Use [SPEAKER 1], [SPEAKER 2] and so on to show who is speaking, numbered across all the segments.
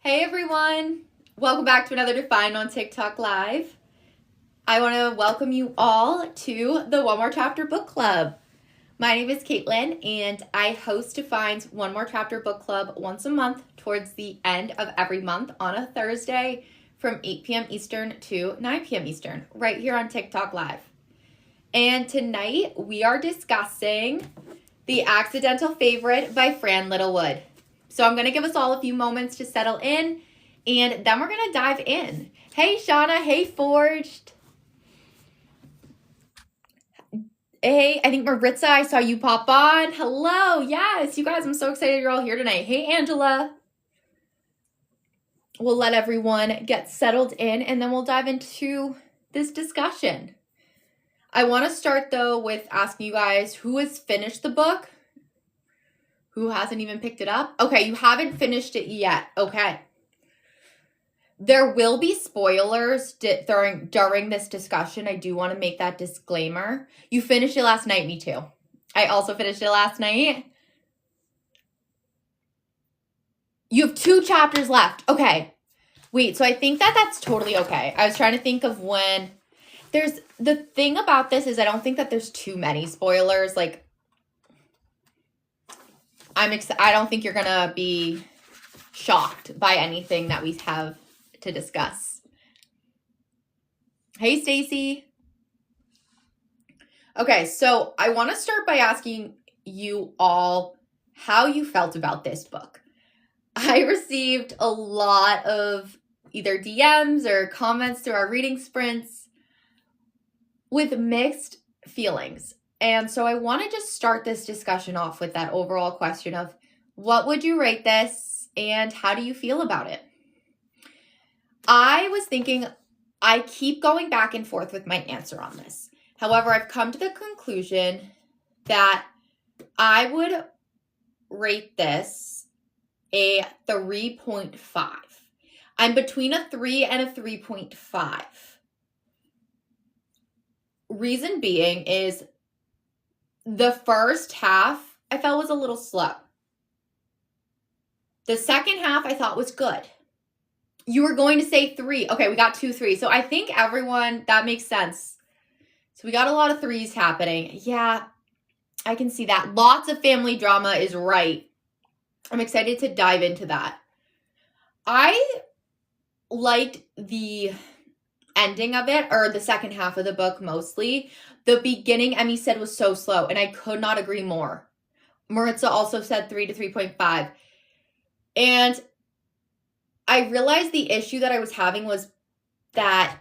[SPEAKER 1] Hey everyone! Welcome back to another Define on TikTok Live. I want to welcome you all to the One More Chapter Book Club. My name is Caitlin and I host Define's One More Chapter Book Club once a month towards the end of every month on a Thursday from 8 p.m. Eastern to 9 p.m. Eastern, right here on TikTok Live. And tonight we are discussing The Accidental Favorite by Fran Littlewood. So I'm going to give us all a few moments to settle in, and then we're going to dive in. Hey, Shauna. Hey, Forged. Hey, I think Maritza, I saw you pop on. Hello. Yes, you guys, I'm so excited you're all here tonight. Hey, Angela. We'll let everyone get settled in, and then we'll dive into this discussion. I want to start, though, with asking you guys who has finished the book. Who hasn't even picked it up? Okay, you haven't finished it yet. Okay. There will be spoilers during this discussion. I do want to make that disclaimer. You finished it last night, me too. I also finished it last night. You have 2 chapters left. Okay. Wait, so I think that's totally okay. I was trying to think of when. The thing about this is I don't think that there's too many spoilers. Like, I don't think you're going to be shocked by anything that we have to discuss. Hey, Stacy. Okay, so I want to start by asking you all how you felt about this book. I received a lot of either DMs or comments through our reading sprints with mixed feelings. And so I want to just start this discussion off with that overall question of what would you rate this and how do you feel about it? I was thinking, I keep going back and forth with my answer on this. However, I've come to the conclusion that I would rate this a 3.5. I'm between a 3 and a 3.5. Reason being is the first half I felt was a little slow. The second half I thought was good. You were going to say 3. Okay, we got 2 3s. So I think everyone, that makes sense. So we got a lot of 3s happening. Yeah, I can see that. Lots of family drama is right. I'm excited to dive into that. I liked the ending of it, or the second half of the book mostly. The beginning, Emmy said, was so slow, and I could not agree more. Maritza also said 3 to 3.5. And I realized the issue that I was having was that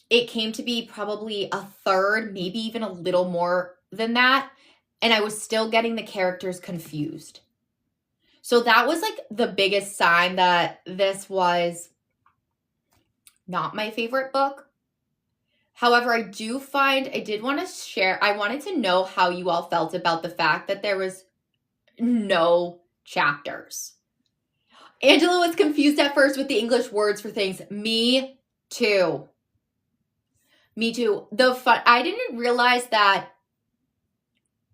[SPEAKER 1] it came to be probably a third, maybe even a little more than that, and I was still getting the characters confused. So that was like the biggest sign that this was not my favorite book. However, I did want to share, I wanted to know how you all felt about the fact that there was no chapters. Angela was confused at first with the English words for things. Me too. Me too. I didn't realize that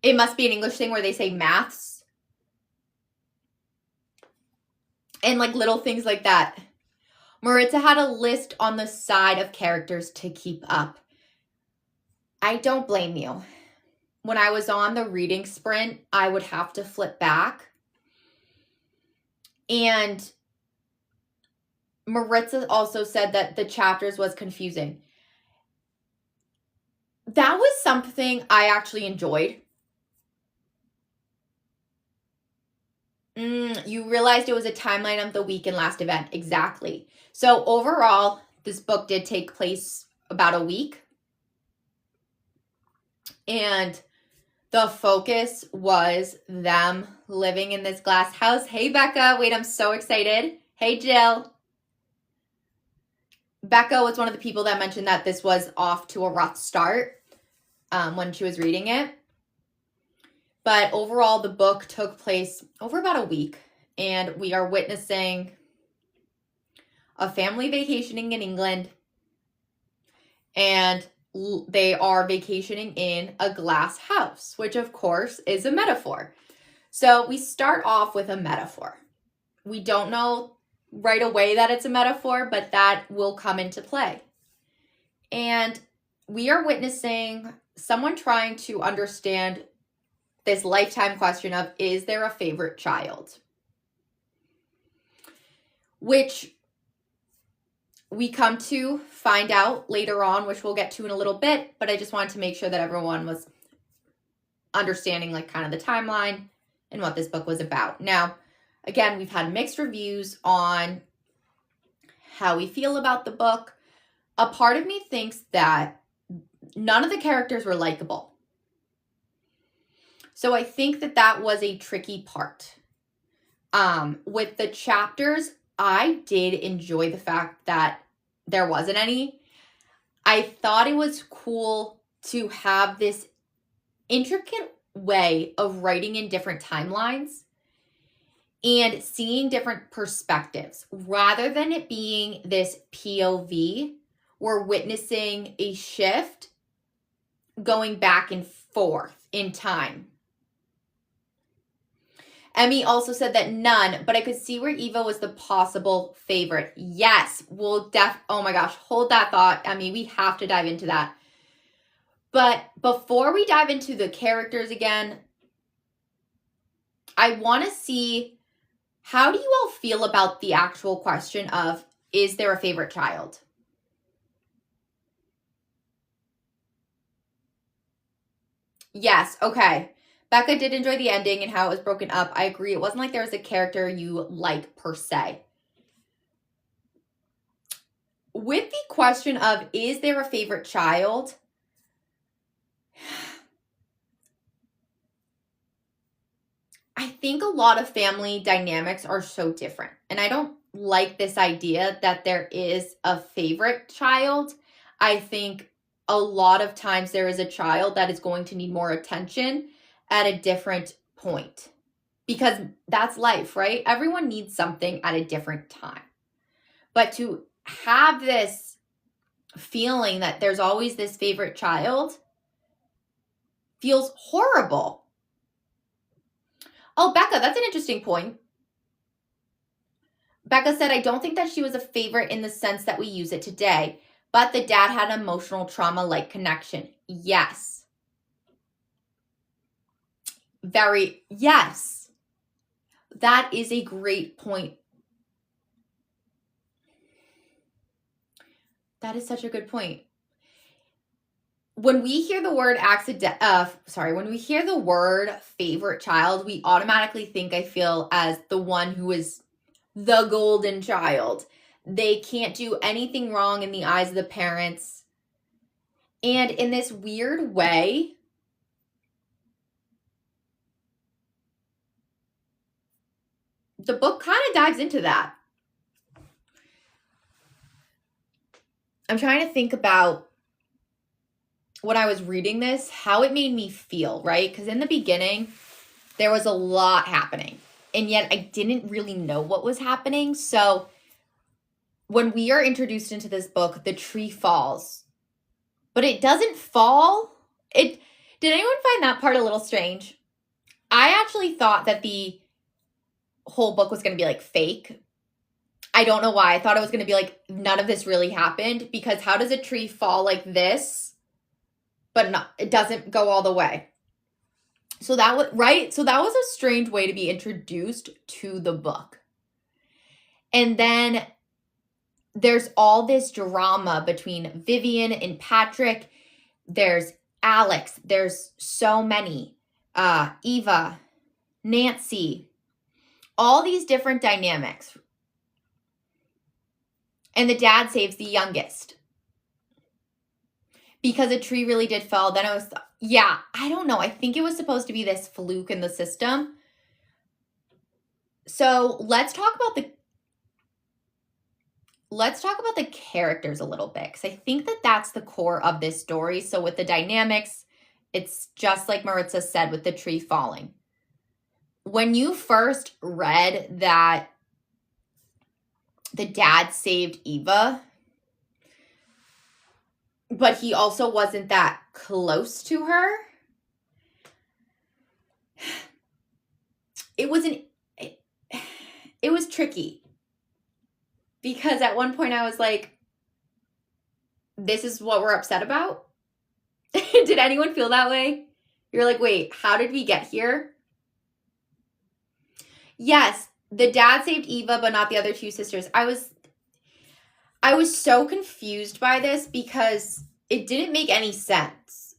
[SPEAKER 1] it must be an English thing where they say maths. And like little things like that. Maritza had a list on the side of characters to keep up. I don't blame you. When I was on the reading sprint, I would have to flip back. And Maritza also said that the chapters was confusing. That was something I actually enjoyed. You realized it was a timeline of the week and last event. Exactly. So overall, this book did take place about a week. And the focus was them living in this glass house. Hey, Becca. Wait, I'm so excited. Hey, Jill. Becca was one of the people that mentioned that this was off to a rough start when she was reading it. But overall, the book took place over about a week, and we are witnessing a family vacationing in England, and they are vacationing in a glass house, which of course is a metaphor. So we start off with a metaphor. We don't know right away that it's a metaphor, but that will come into play. And we are witnessing someone trying to understand this lifetime question of, is there a favorite child? Which we come to find out later on, which we'll get to in a little bit, but I just wanted to make sure that everyone was understanding like kind of the timeline and what this book was about. Now, again, we've had mixed reviews on how we feel about the book. A part of me thinks that none of the characters were likable. So I think that that was a tricky part. With the chapters, I did enjoy the fact that there wasn't any. I thought it was cool to have this intricate way of writing in different timelines and seeing different perspectives. Rather than it being this POV, we're witnessing a shift going back and forth in time. Emmy also said that none, but I could see where Eva was the possible favorite. Yes, oh my gosh, hold that thought, Emmy. We have to dive into that. But before we dive into the characters again, I want to see, how do you all feel about the actual question of, is there a favorite child? Yes, okay. Becca did enjoy the ending and how it was broken up. I agree. It wasn't like there was a character you like per se. With the question of, is there a favorite child? I think a lot of family dynamics are so different. And I don't like this idea that there is a favorite child. I think a lot of times there is a child that is going to need more attention at a different point, because that's life, right? Everyone needs something at a different time. But to have this feeling that there's always this favorite child feels horrible. Oh, Becca, that's an interesting point. Becca said, I don't think that she was a favorite in the sense that we use it today, but the dad had an emotional trauma-like connection. Yes. Yes. That is a great point. That is such a good point. When we hear the word when we hear the word favorite child, we automatically think, I feel, as the one who is the golden child. They can't do anything wrong in the eyes of the parents. And in this weird way, the book kind of dives into that. I'm trying to think about when I was reading this, how it made me feel, right? Because in the beginning, there was a lot happening, and yet I didn't really know what was happening. So when we are introduced into this book, the tree falls, but it doesn't fall. Did anyone find that part a little strange? I actually thought that the whole book was going to be like fake. I don't know why. I thought it was going to be like none of this really happened, because how does a tree fall like this, but it doesn't go all the way? So that was right. So that was a strange way to be introduced to the book. And then there's all this drama between Vivian and Patrick. There's Alex. There's so many. Eva, Nancy, all these different dynamics. And the dad saves the youngest because a tree really did fall. Then it was, I don't know. I think it was supposed to be this fluke in the system. So let's talk about the characters a little bit, because I think that that's the core of this story. So with the dynamics, it's just like Maritza said with the tree falling. When you first read that the dad saved Eva, but he also wasn't that close to her, it it was tricky. Because at one point I was like, this is what we're upset about? Did anyone feel that way? You're like, wait, how did we get here? Yes, the dad saved Eva, but not the other two sisters. I was so confused by this because it didn't make any sense.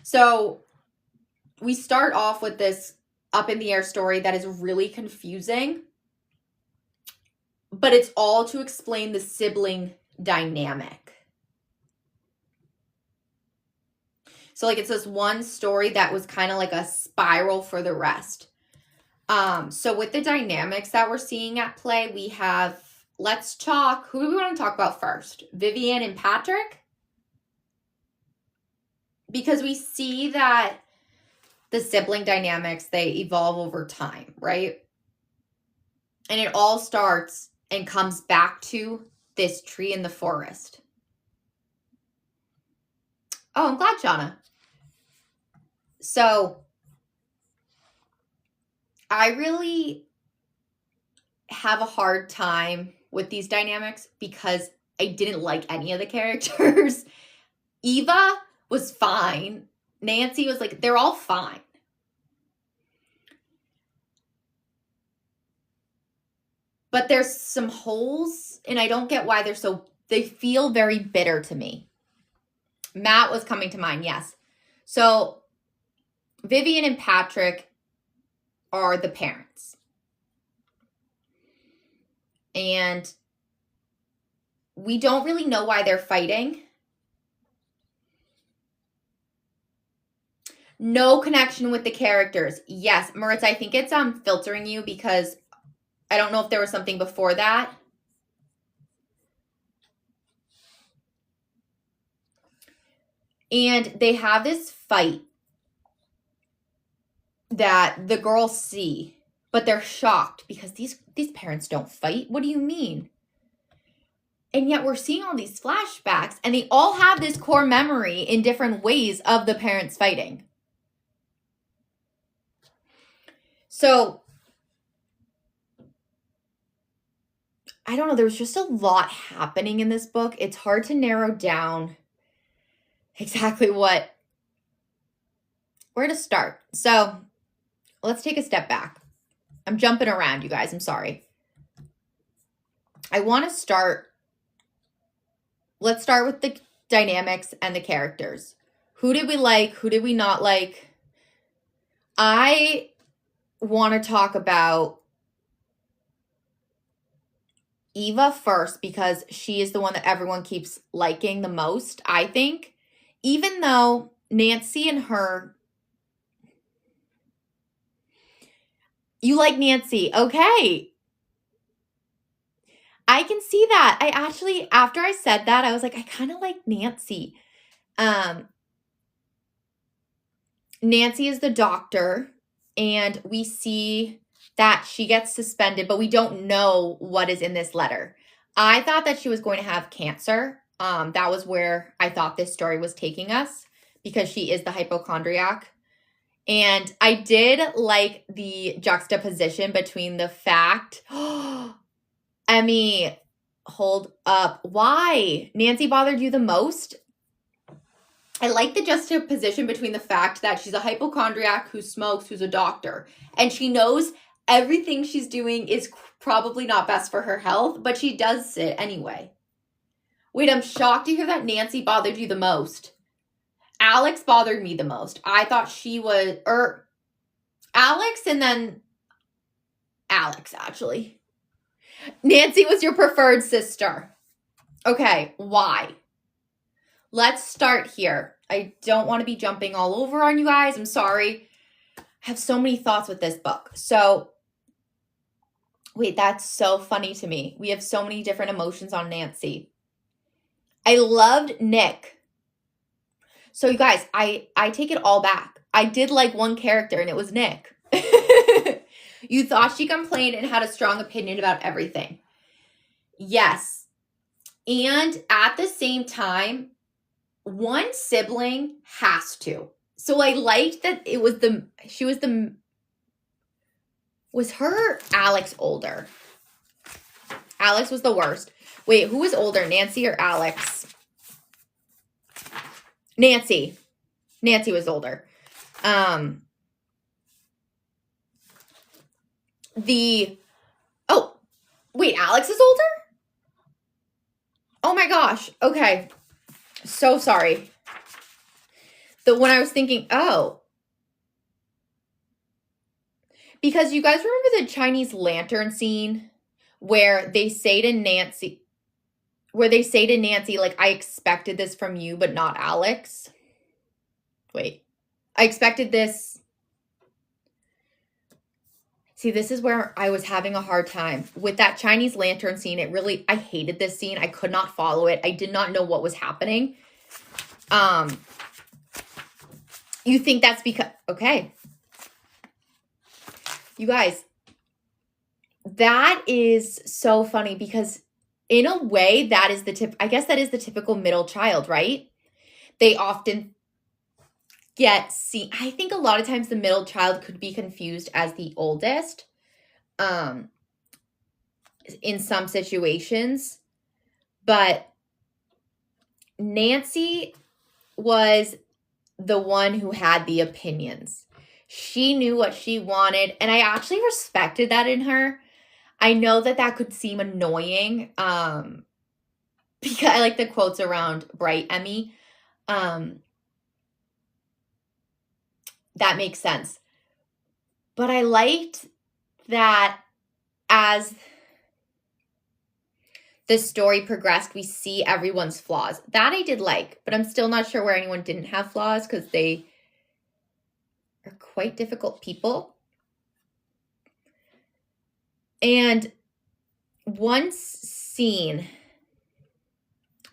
[SPEAKER 1] So we start off with this up in the air story that is really confusing, but it's all to explain the sibling dynamic. So like it's this one story that was kind of like a spiral for the rest. So with the dynamics that we're seeing at play, we have, let's talk, who do we want to talk about first? Vivian and Patrick? Because we see that the sibling dynamics, they evolve over time, right? And it all starts and comes back to this tree in the forest. Oh, I'm glad, Shauna. So I really have a hard time with these dynamics because I didn't like any of the characters. Eva was fine. Nancy was like, they're all fine. But there's some holes, and I don't get why they feel very bitter to me. Matt was coming to mind, yes. So Vivian and Patrick are the parents. And we don't really know why they're fighting. No connection with the characters. Yes, Moritz, I think it's filtering you because I don't know if there was something before that. And they have this fight that the girls see, but they're shocked because these parents don't fight. What do you mean? And yet we're seeing all these flashbacks, and they all have this core memory in different ways of the parents fighting. So I don't know, there was just a lot happening in this book. It's hard to narrow down exactly where to start. So let's take a step back. I'm jumping around, you guys. I'm sorry. I want to start. Let's start with the dynamics and the characters. Who did we like? Who did we not like? I want to talk about Eva first because she is the one that everyone keeps liking the most, I think. Even though Nancy and her... You like Nancy. Okay. I can see that. I actually, after I said that, I was like, I kind of like Nancy. Nancy is the doctor, and we see that she gets suspended, but we don't know what is in this letter. I thought that she was going to have cancer. That was where I thought this story was taking us because she is the hypochondriac. And I did like the juxtaposition between the fact, Emmy, hold up. Why? Nancy bothered you the most? I like the juxtaposition between the fact that she's a hypochondriac who smokes, who's a doctor, and she knows everything she's doing is probably not best for her health, but she does it anyway. Wait, I'm shocked to hear that Nancy bothered you the most. Alex bothered me the most. I thought she was, Alex and then Alex, actually. Nancy was your preferred sister. Okay, why? Let's start here. I don't want to be jumping all over on you guys. I'm sorry. I have so many thoughts with this book. So, wait, that's so funny to me. We have so many different emotions on Nancy. I loved Nick. So, you guys, I take it all back. I did like one character, and it was Nick. You thought she complained and had a strong opinion about everything. Yes. And at the same time, one sibling has to. So I liked that she was the Was her Alex older? Alex was the worst. Wait, who was older, Nancy or Alex? Nancy. Nancy was older. Oh, wait, Alex is older? Oh my gosh. Okay. So sorry. When I was thinking, oh. Because you guys remember the Chinese lantern scene where they say to Nancy, like, I expected this from you, but not Alex. Wait, I expected this. See, this is where I was having a hard time with that Chinese lantern scene. I hated this scene. I could not follow it. I did not know what was happening. You think that's because, okay. You guys, that is so funny because in a way that is I guess that is the typical middle child, right? They often get seen. I think a lot of times the middle child could be confused as the oldest in some situations. But Nancy was the one who had the opinions. She knew what she wanted, and I actually respected that in her. I know that could seem annoying because I like the quotes around Bright Emmy. That makes sense. But I liked that as the story progressed, we see everyone's flaws. That I did like, but I'm still not sure where anyone didn't have flaws because they are quite difficult people. And one scene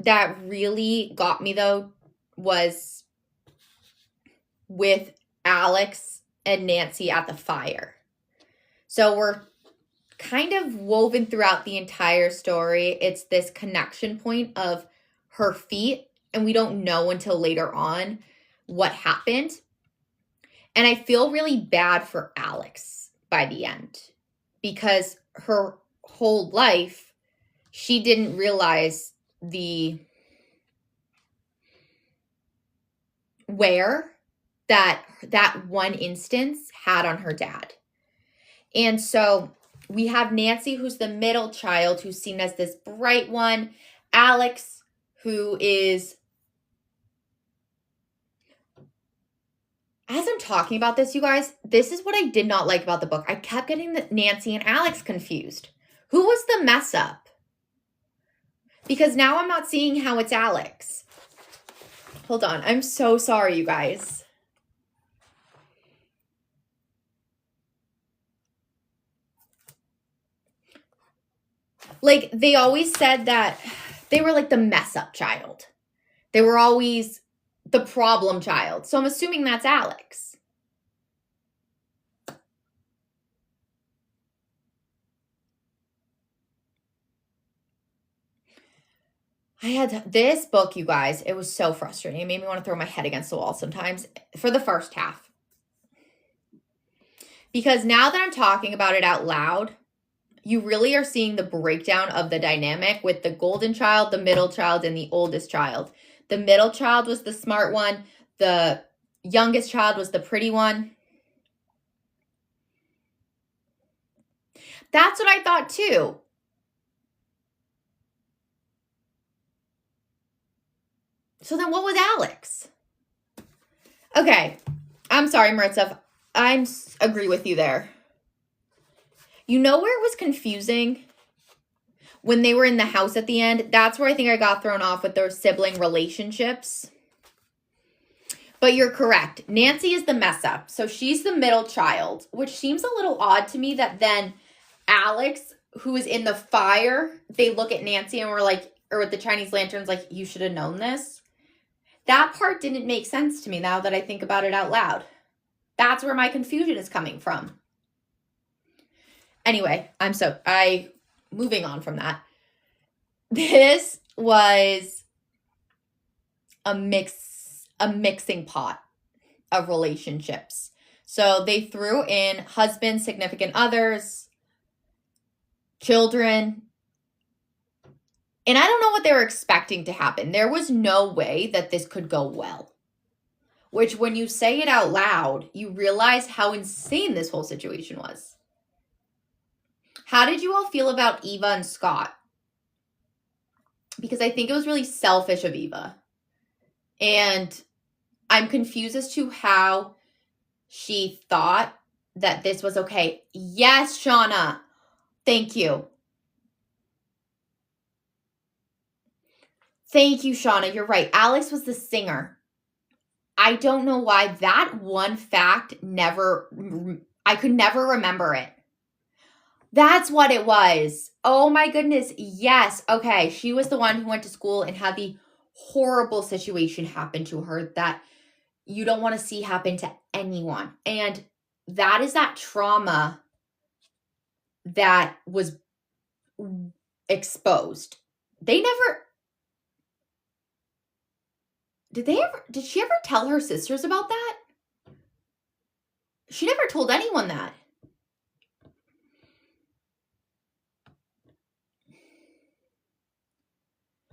[SPEAKER 1] that really got me, though, was with Alex and Nancy at the fire. So we're kind of woven throughout the entire story. It's this connection point of her feet, and we don't know until later on what happened. And I feel really bad for Alex by the end because her whole life, she didn't realize the wear that one instance had on her dad. And so we have Nancy, who's the middle child, who's seen as this bright one. Alex, who is, as I'm talking about this, you guys, this is what I did not like about the book. I kept getting the Nancy and Alex confused. Who was the mess up? Because now I'm not seeing how it's Alex. Hold on. I'm so sorry, you guys. Like, they always said that they were like the mess up child. They were always the problem child. So I'm assuming that's Alex. I had this book, you guys. It was so frustrating. It made me want to throw my head against the wall sometimes for the first half. Because now that I'm talking about it out loud, you really are seeing the breakdown of the dynamic with the golden child, the middle child, and the oldest child. The middle child was the smart one. The youngest child was the pretty one. That's what I thought too. So then what was Alex? Okay. I'm sorry, Maritza. I agree with you there. You know where it was confusing? When they were in the house at the end. That's where I think I got thrown off with their sibling relationships. But you're correct. Nancy is the mess up. So she's the middle child, which seems a little odd to me that then Alex, who is in the fire, they look at Nancy and we're like, or with the Chinese lanterns, like, you should have known this. That part didn't make sense to me now that I think about it out loud. That's where my confusion is coming from. Anyway, moving on from that. This was a mixing pot of relationships. So they threw in husbands, significant others, children. And I don't know what they were expecting to happen. There was no way that this could go well. Which, when you say it out loud, you realize how insane this whole situation was. How did you all feel about Eva and Scott? Because I think it was really selfish of Eva. And I'm confused as to how she thought that this was okay. Yes, Shauna. Thank you. Thank you, Shauna. You're right. Alex was the singer. I don't know why that one fact I could never remember it. That's what it was. Oh my goodness. Yes. Okay. She was the one who went to school and had the horrible situation happen to her that you don't want to see happen to anyone. And that is that trauma that was exposed. Did she ever tell her sisters about that? She never told anyone that.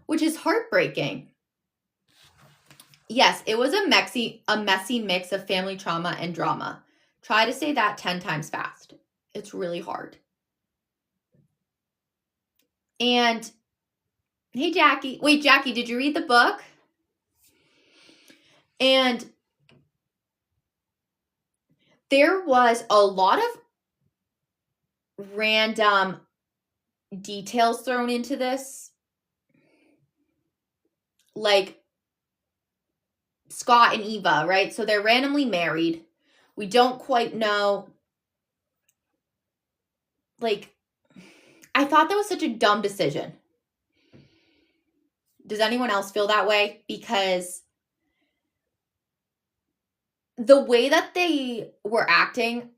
[SPEAKER 1] Which is heartbreaking. Yes, it was a messy mix of family trauma and drama. Try to say that 10 times fast. It's really hard. And hey, Jackie. Wait, Jackie, did you read the book? And there was a lot of random details thrown into this. Like Scott and Eva, right? So they're randomly married. We don't quite know. Like, I thought that was such a dumb decision. Does anyone else feel that way? Because the way that they were acting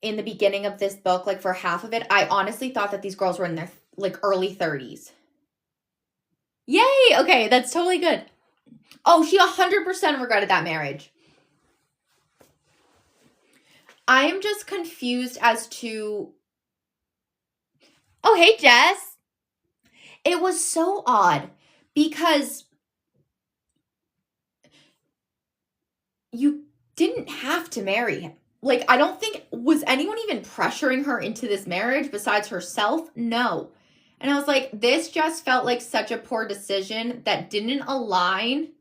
[SPEAKER 1] in the beginning of this book, like for half of it, I honestly thought that these girls were in their like early 30s. Yay! Okay, that's totally good. Oh, she 100% regretted that marriage. I am just confused as to... Oh, hey, Jess. It was so odd because you didn't have to marry him. Like, I don't think... Was anyone even pressuring her into this marriage besides herself? No. And I was like, this just felt like such a poor decision that didn't align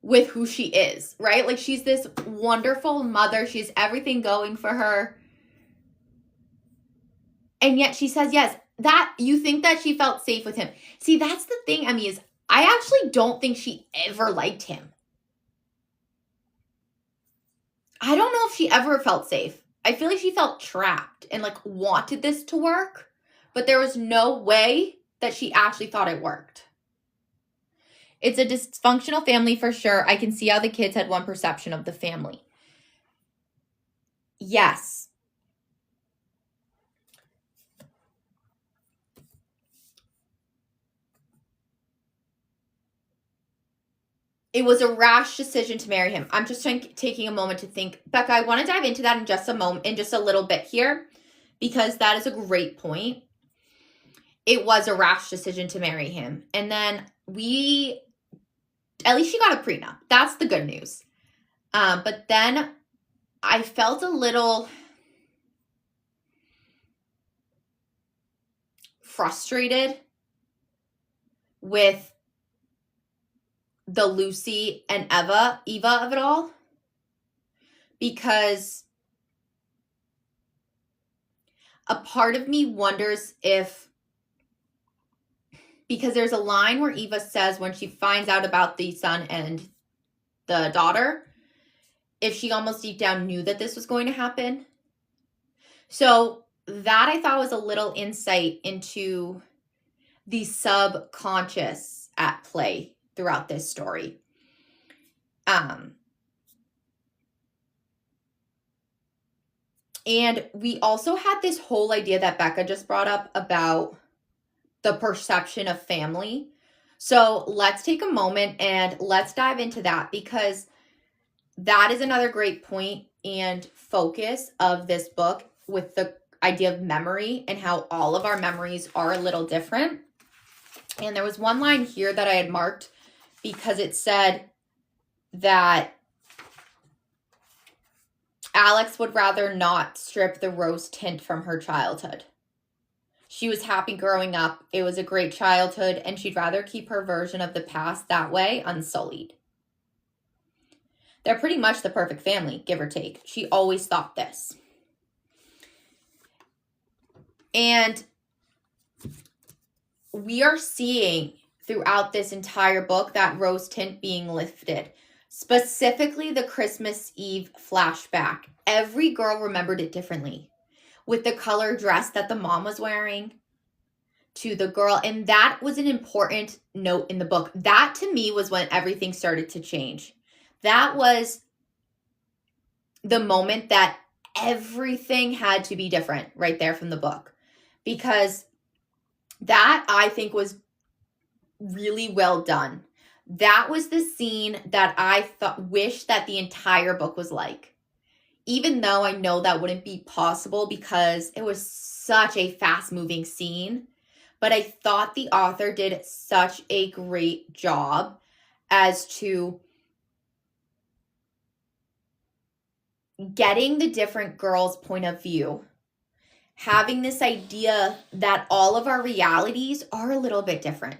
[SPEAKER 1] with who she is, right? Like, she's this wonderful mother. She has everything going for her. And yet she says, yes, that you think that she felt safe with him. See, that's the thing, Emmy, is I actually don't think she ever liked him. I don't know if she ever felt safe. I feel like she felt trapped and like wanted this to work, but there was no way that she actually thought it worked. It's a dysfunctional family for sure. I can see how the kids had one perception of the family. Yes. It was a rash decision to marry him. I'm just taking a moment to think. Becca, I want to dive into that in just a little bit here, because that is a great point. It was a rash decision to marry him. And then at least she got a prenup. That's the good news. But then I felt a little frustrated with the Lucy and Eva of it all, because a part of me wonders if, because there's a line where Eva says when she finds out about the son and the daughter, if she almost deep down knew that this was going to happen. So that I thought was a little insight into the subconscious at play throughout this story. And we also had this whole idea that Becca just brought up about the perception of family. So let's take a moment and let's dive into that, because that is another great point. And focus of this book with the idea of memory and how all of our memories are a little different. And there was one line here that I had marked because it said that Alex would rather not strip the rose tint from her childhood. She was happy growing up. It was a great childhood, and she'd rather keep her version of the past that way unsullied. They're pretty much the perfect family, give or take. She always thought this. And we are seeing throughout this entire book that rose tint being lifted. Specifically the Christmas Eve flashback. Every girl remembered it differently. With the color dress that the mom was wearing to the girl. And that was an important note in the book. That to me was when everything started to change. That was the moment that everything had to be different right there from the book. Because that I think was really well done. That was the scene that I wish that the entire book was like. Even though I know that wouldn't be possible because it was such a fast-moving scene. But I thought the author did such a great job as to getting the different girls' point of view. Having this idea that all of our realities are a little bit different.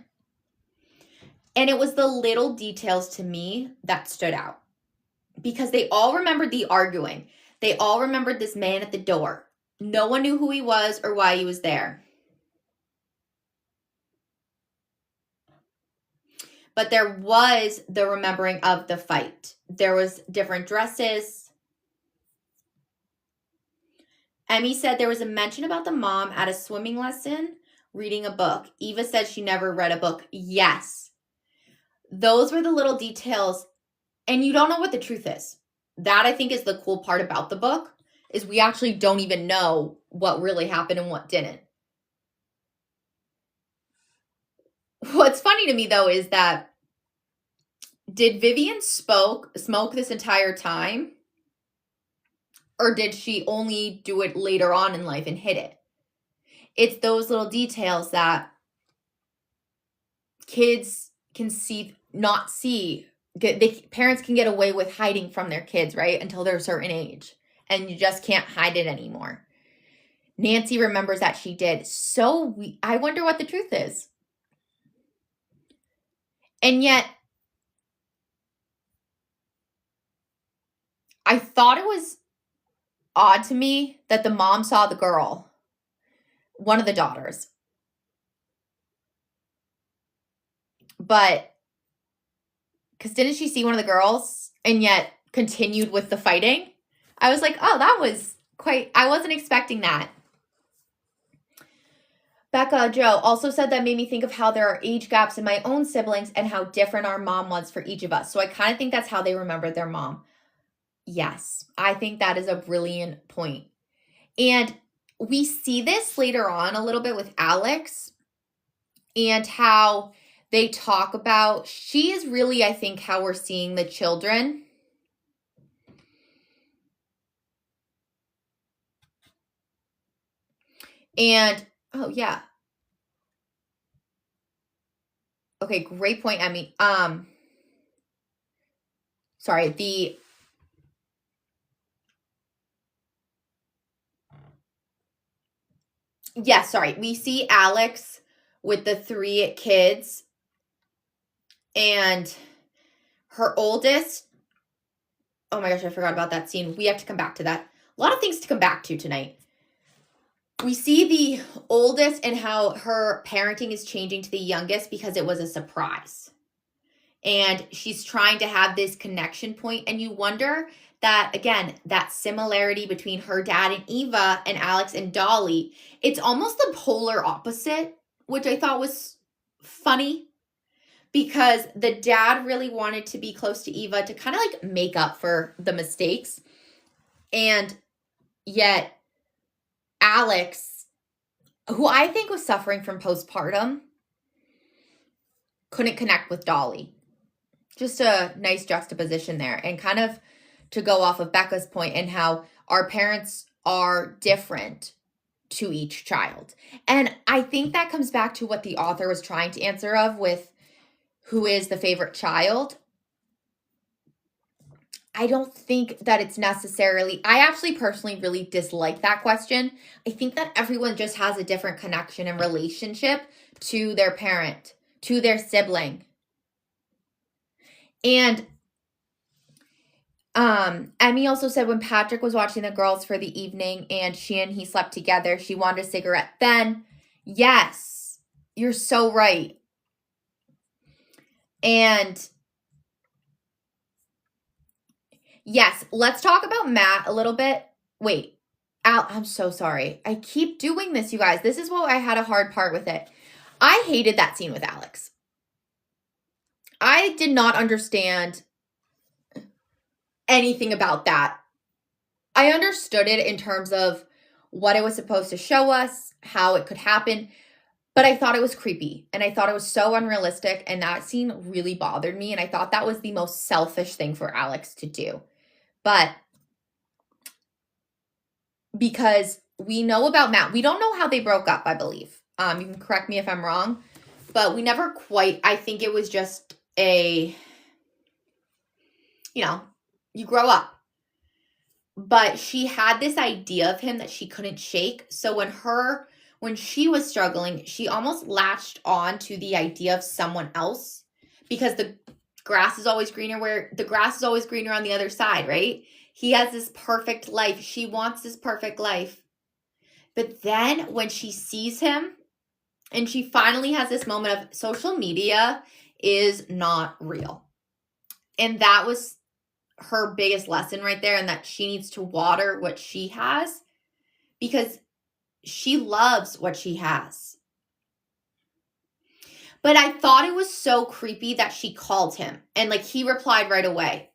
[SPEAKER 1] And it was the little details to me that stood out. Because they all remembered the arguing. They all remembered this man at the door. No one knew who he was or why he was there. But there was the remembering of the fight. There was different dresses. Emmy said there was a mention about the mom at a swimming lesson reading a book. Eva said she never read a book. Yes. Those were the little details. And you don't know what the truth is. That I think is the cool part about the book, is we actually don't even know what really happened and what didn't. What's funny to me though is that, did Vivian smoke this entire time? Or did she only do it later on in life and hid it? It's those little details that kids can not see. Parents can get away with hiding from their kids, right? Until they're a certain age. And you just can't hide it anymore. Nancy remembers that she did. So I wonder what the truth is. And yet, I thought it was odd to me that the mom saw the girl, one of the daughters. But because didn't she see one of the girls and yet continued with the fighting? I was like, oh, that was I wasn't expecting that. Becca Joe also said that made me think of how there are age gaps in my own siblings and how different our mom was for each of us. So I kind of think that's how they remembered their mom. Yes, I think that is a brilliant point. And we see this later on a little bit with Alex and how they talk about, she is really, I think, how we're seeing the children. And, oh yeah. Okay, great point, Emmy. Sorry, we see Alex with the 3 kids and her oldest. Oh my gosh, I forgot about that scene. We have to come back to that. A lot of things to come back to tonight. We see the oldest and how her parenting is changing to the youngest because it was a surprise. And she's trying to have this connection point. And you wonder that, again, that similarity between her dad and Eva and Alex and Dolly, it's almost the polar opposite, which I thought was funny. Because the dad really wanted to be close to Eva to kind of like make up for the mistakes. And yet Alex, who I think was suffering from postpartum, couldn't connect with Dolly. Just a nice juxtaposition there. And kind of to go off of Becca's point and how Our parents are different to each child. And I think that comes back to what the author was trying to answer of with who is the favorite child. I don't think that it's necessarily, I actually personally really dislike that question. I think that everyone just has a different connection and relationship to their parent, to their sibling. And Emmy also said when Patrick was watching the girls for the evening and she and he slept together, she wanted a cigarette then. Yes, you're so right. And yes, let's talk about Matt a little bit. Wait, Al, I'm so sorry. I keep doing this, you guys. This is what I had a hard part with it. I hated that scene with Alex. I did not understand anything about that. I understood it in terms of what it was supposed to show us, how it could happen, but I thought it was creepy and I thought it was so unrealistic, and that scene really bothered me, and I thought that was the most selfish thing for Alex to do. But because we know about Matt, we don't know how they broke up, I believe. You can correct me if I'm wrong, but we never quite, I think it was just a, you grow up. But she had this idea of him that she couldn't shake. So when she was struggling, she almost latched on to the idea of someone else, because the grass is always greener on the other side, right? He has this perfect life. She wants this perfect life. But then when she sees him and she finally has this moment of social media is not real. And that was her biggest lesson right there, and that she needs to water what she has because she loves what she has. But I thought it was so creepy that she called him and he replied right away.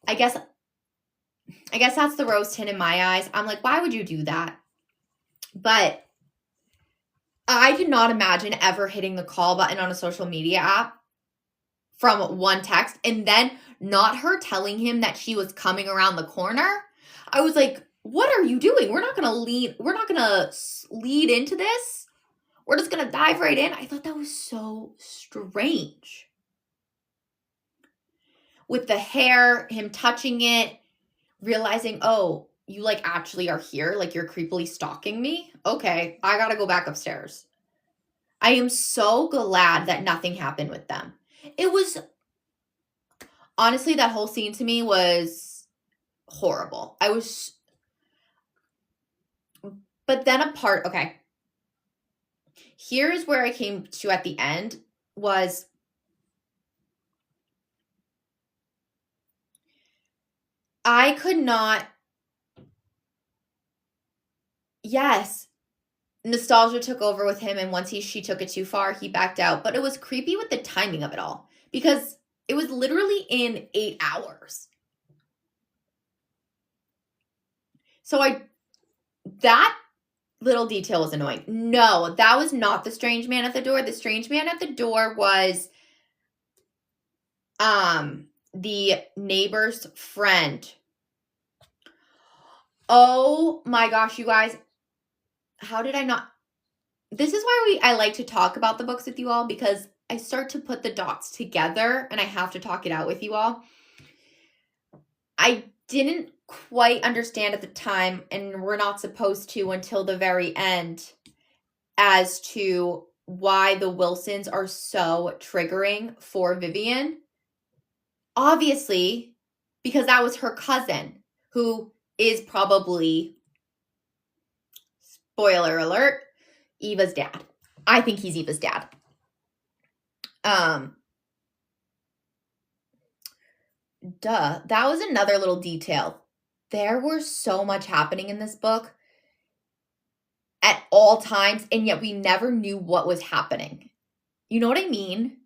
[SPEAKER 1] I guess that's the rose tint in my eyes. I'm like, why would you do that? But I could not imagine ever hitting the call button on a social media app from one text and then not her telling him that she was coming around the corner. I was like, what are you doing? We're not going to lead into this. We're just going to dive right in. I thought that was so strange. With the hair, him touching it, realizing, oh, you actually are here. You're creepily stalking me. Okay, I got to go back upstairs. I am so glad that nothing happened with them. It was, honestly, that whole scene to me was horrible. But then okay. Here's where I came to at the end was, I could not, yes, nostalgia took over with him, and once she took it too far, he backed out. But it was creepy with the timing of it all, because it was literally in 8 hours. So that little detail was annoying. No, that was not the strange man at the door. The strange man at the door was the neighbor's friend. Oh my gosh, you guys. How did I not? This is why I like to talk about the books with you all, because I start to put the dots together and I have to talk it out with you all. I didn't quite understand at the time, and we're not supposed to until the very end, as to why the Wilsons are so triggering for Vivian. Obviously, because that was her cousin, who is probably, spoiler alert, Eva's dad. I think he's Eva's dad. That was another little detail. There was so much happening in this book at all times, and yet we never knew what was happening. You know what I mean?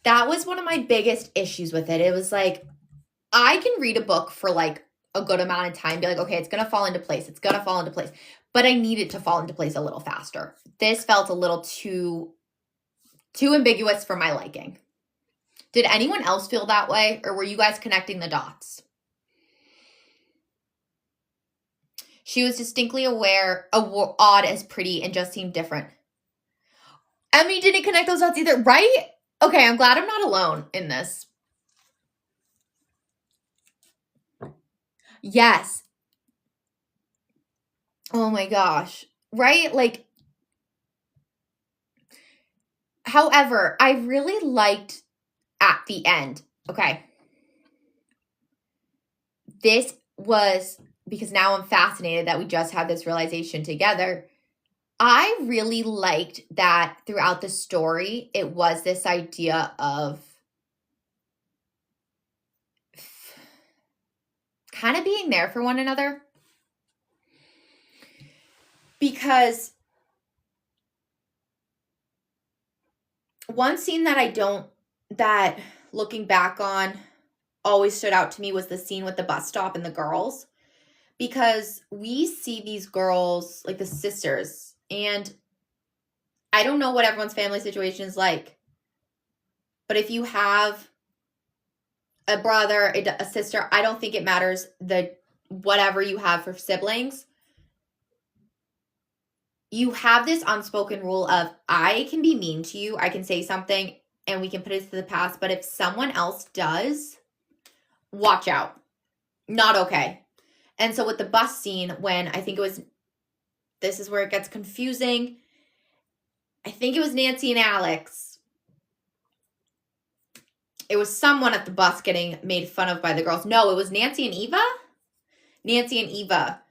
[SPEAKER 1] That was one of my biggest issues with it. It was like, I can read a book for a good amount of time, be like, okay, it's going to fall into place. It's going to fall into place. But I need it to fall into place a little faster. This felt a little too ambiguous for my liking. Did anyone else feel that way, or were you guys connecting the dots? She was distinctly aware, odd as pretty, and just seemed different. Emmy didn't connect those dots either, right? Okay, I'm glad I'm not alone in this. Yes. Oh my gosh. Right? Like, however, I really liked at the end. Okay. This was, because now I'm fascinated that we just had this realization together. I really liked that throughout the story, it was this idea of kind of being there for one another. Because one scene that looking back on always stood out to me was the scene with the bus stop and the girls. Because we see these girls, like the sisters, and I don't know what everyone's family situation is like, but if you have a brother, a sister, I don't think it matters whatever you have for siblings. You have this unspoken rule of, I can be mean to you, I can say something, and we can put it to the past, but if someone else does, watch out. Not okay. And so with the bus scene, when I think this is where it gets confusing. I think it was Nancy and Alex. It was someone at the bus getting made fun of by the girls. No, it was Nancy and Eva. Nancy and Eva,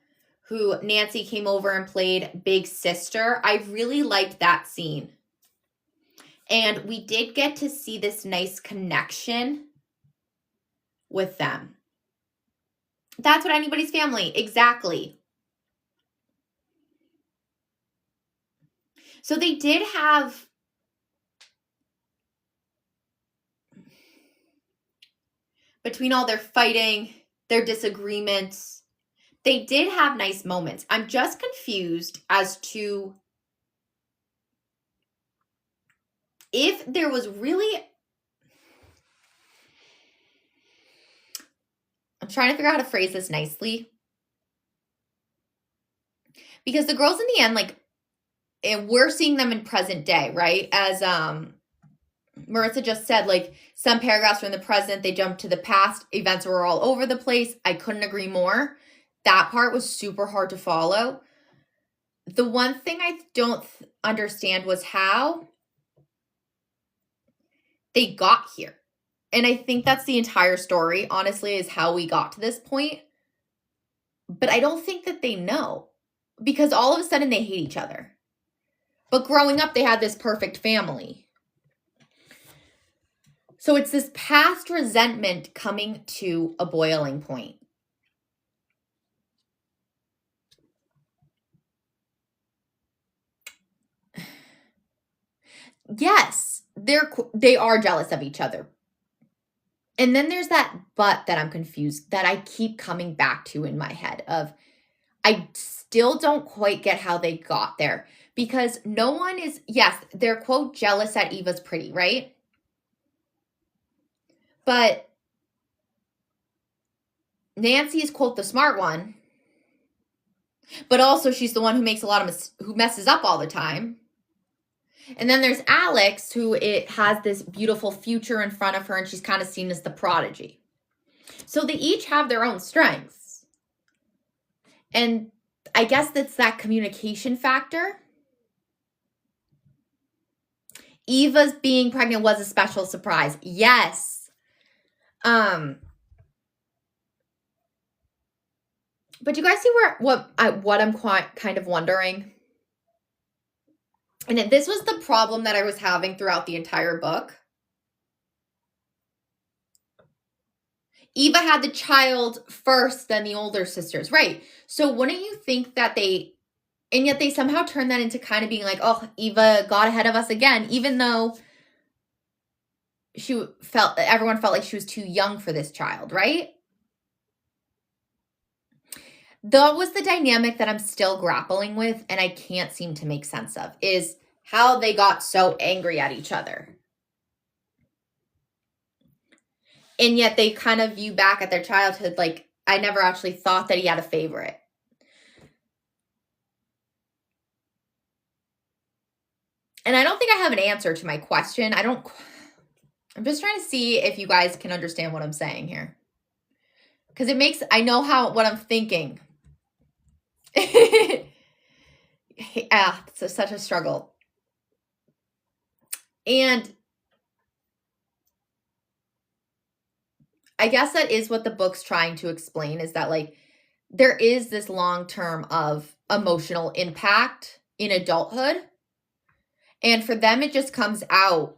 [SPEAKER 1] who Nancy came over and played big sister. I really liked that scene. And we did get to see this nice connection with them. That's what anybody's family, exactly. So they did have, between all their fighting, their disagreements, they did have nice moments. I'm just confused as to if there was really, I'm trying to figure out how to phrase this nicely. Because the girls in the end, like, and we're seeing them in present day, right? As Marissa just said, like, some paragraphs from the present, they jump to the past. Events were all over the place. I couldn't agree more. That part was super hard to follow. The one thing I don't understand was how they got here. And I think that's the entire story, honestly, is how we got to this point. But I don't think that they know. Because all of a sudden they hate each other. But growing up, they had this perfect family. So it's this past resentment coming to a boiling point. Yes, they are jealous of each other. And then there's that but that I'm confused, that I keep coming back to in my head of, I still don't quite get how they got there. Because no one is, yes, they're, quote, jealous that Eva's pretty, right? But Nancy is, quote, the smart one. But also she's the one who makes who messes up all the time. And then there's Alex, who has this beautiful future in front of her, and she's kind of seen as the prodigy. So they each have their own strengths. And I guess that's that communication factor. Eva's being pregnant was a special surprise. Yes. But you guys see what I'm kind of wondering? And this was the problem that I was having throughout the entire book. Eva had the child first, then the older sisters. Right. So wouldn't you think that and yet they somehow turned that into kind of being like, oh, Eva got ahead of us again, even though everyone felt like she was too young for this child, right? That was the dynamic that I'm still grappling with, and I can't seem to make sense of, is how they got so angry at each other. And yet they kind of view back at their childhood like, I never actually thought that he had a favorite. And I don't think I have an answer to my question. I'm just trying to see if you guys can understand what I'm saying here. Because I know what I'm thinking. It's such a struggle. And I guess that is what the book's trying to explain, is that like there is this long term of emotional impact in adulthood. And for them, it just comes out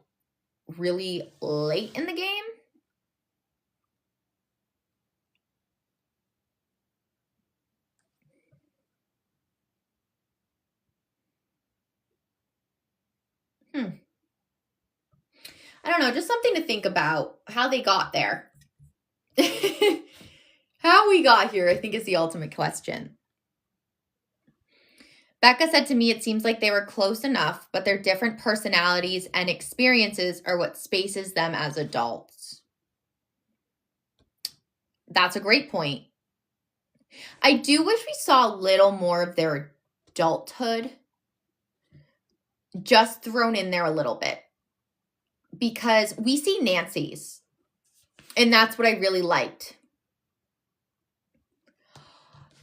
[SPEAKER 1] really late in the game. I don't know, just something to think about how they got there. How we got here, I think, is the ultimate question. Becca said to me, it seems like they were close enough, but their different personalities and experiences are what spaces them as adults. That's a great point. I do wish we saw a little more of their adulthood just thrown in there a little bit, because we see Nancy's, and that's what I really liked.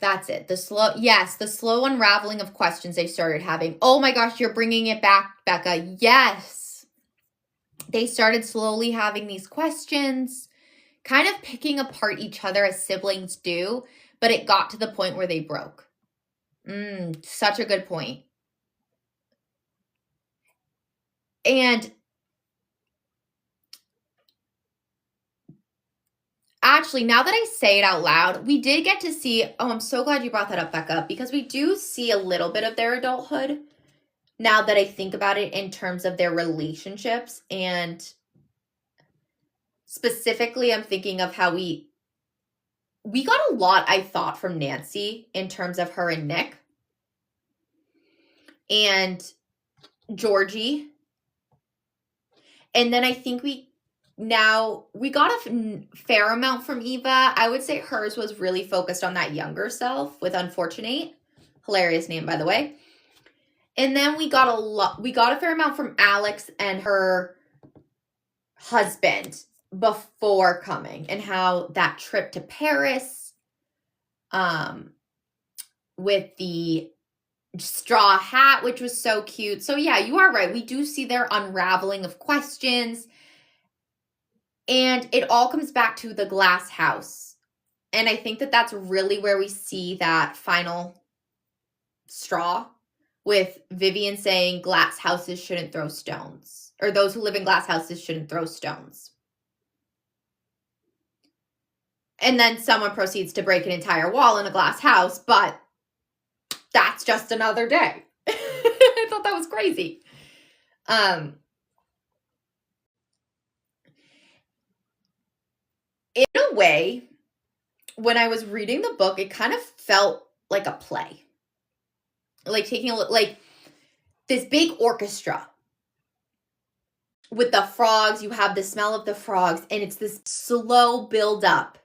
[SPEAKER 1] That's it. The slow unraveling of questions they started having. Oh my gosh, you're bringing it back, Becca. Yes. They started slowly having these questions, kind of picking apart each other as siblings do, but it got to the point where they broke. Such a good point. And actually, now that I say it out loud, we did get to see, I'm so glad you brought that up, Becca, because we do see a little bit of their adulthood now that I think about it in terms of their relationships. And specifically, I'm thinking of how we got a lot, I thought, from Nancy in terms of her and Nick and Georgie. And then I think we got a fair amount from Eva. I would say hers was really focused on that younger self with Unfortunate. Hilarious name, by the way. And then we got a fair amount from Alex and her husband before coming, and how that trip to Paris with the straw hat, which was so cute. So yeah, you are right. We do see their unraveling of questions. And it all comes back to the glass house. And I think that that's really where we see that final straw, with Vivian saying glass houses shouldn't throw stones, or those who live in glass houses shouldn't throw stones. And then someone proceeds to break an entire wall in a glass house, but that's just another day. I thought that was crazy. In a way, when I was reading the book, it kind of felt like a play. Like taking a look, like this big orchestra with the frogs. You have the smell of the frogs, and it's this slow build up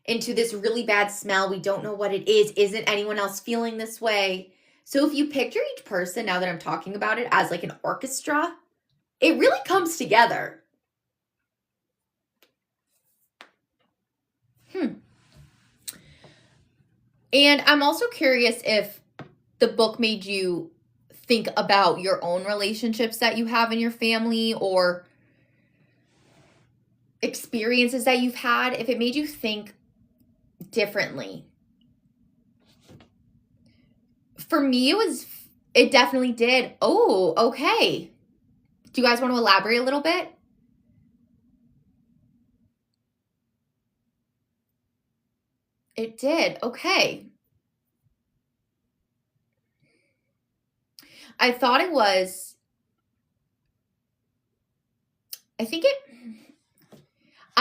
[SPEAKER 1] into this really bad smell. We don't know what it is. Isn't anyone else feeling this way? So if you picture each person, now that I'm talking about it, as like an orchestra, it really comes together. And I'm also curious if the book made you think about your own relationships that you have in your family, or experiences that you've had, if it made you think differently. For me, it definitely did. Oh, okay. Do you guys want to elaborate a little bit? It did. Okay. I thought it was, I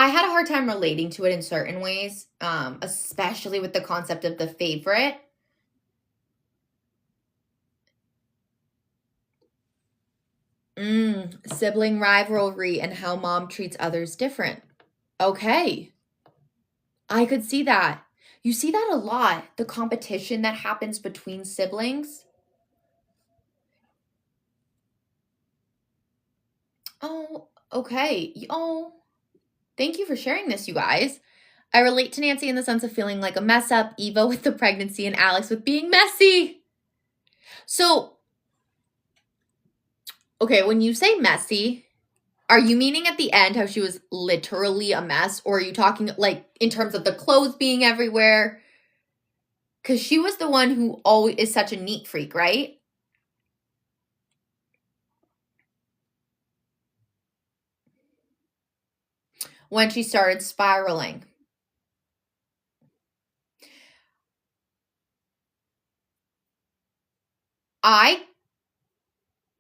[SPEAKER 1] had a hard time relating to it in certain ways, especially with the concept of the favorite. Sibling rivalry and how mom treats others different. Okay. I could see that. You see that a lot, the competition that happens between siblings. Oh, okay. Oh, thank you for sharing this, you guys. I relate to Nancy in the sense of feeling like a mess up, Eva with the pregnancy, and Alex with being messy. So, okay, when you say messy, are you meaning at the end how she was literally a mess? Or are you talking like in terms of the clothes being everywhere? Because she was the one who always is such a neat freak, right? When she started spiraling.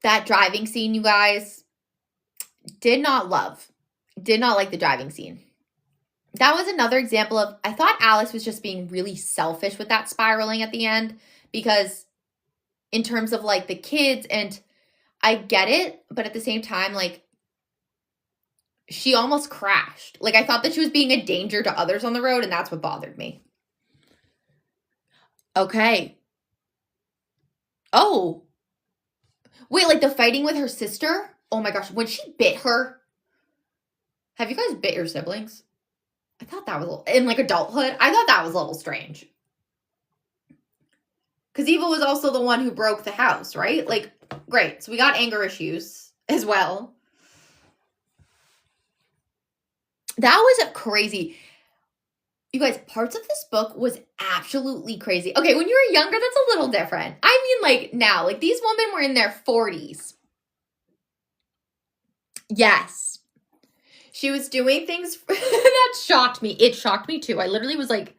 [SPEAKER 1] That driving scene, you guys, did not love. Did not like the driving scene. That was another example of, I thought Alex was just being really selfish with that spiraling at the end, because in terms of like the kids, and I get it, but at the same time, like, she almost crashed. Like, I thought that she was being a danger to others on the road, and that's what bothered me. Okay. Oh. Wait, like the fighting with her sister? Oh my gosh, when she bit her. Have you guys bit your siblings? I thought that was, in like adulthood, I thought that was a little strange. Because Eva was also the one who broke the house, right? Like, great. So we got anger issues as well. That was crazy. You guys, parts of this book was absolutely crazy. Okay, when you were younger, that's a little different. I mean, like, now. Like, these women were in their 40s. Yes. She was doing things that shocked me. It shocked me, too. I literally was like,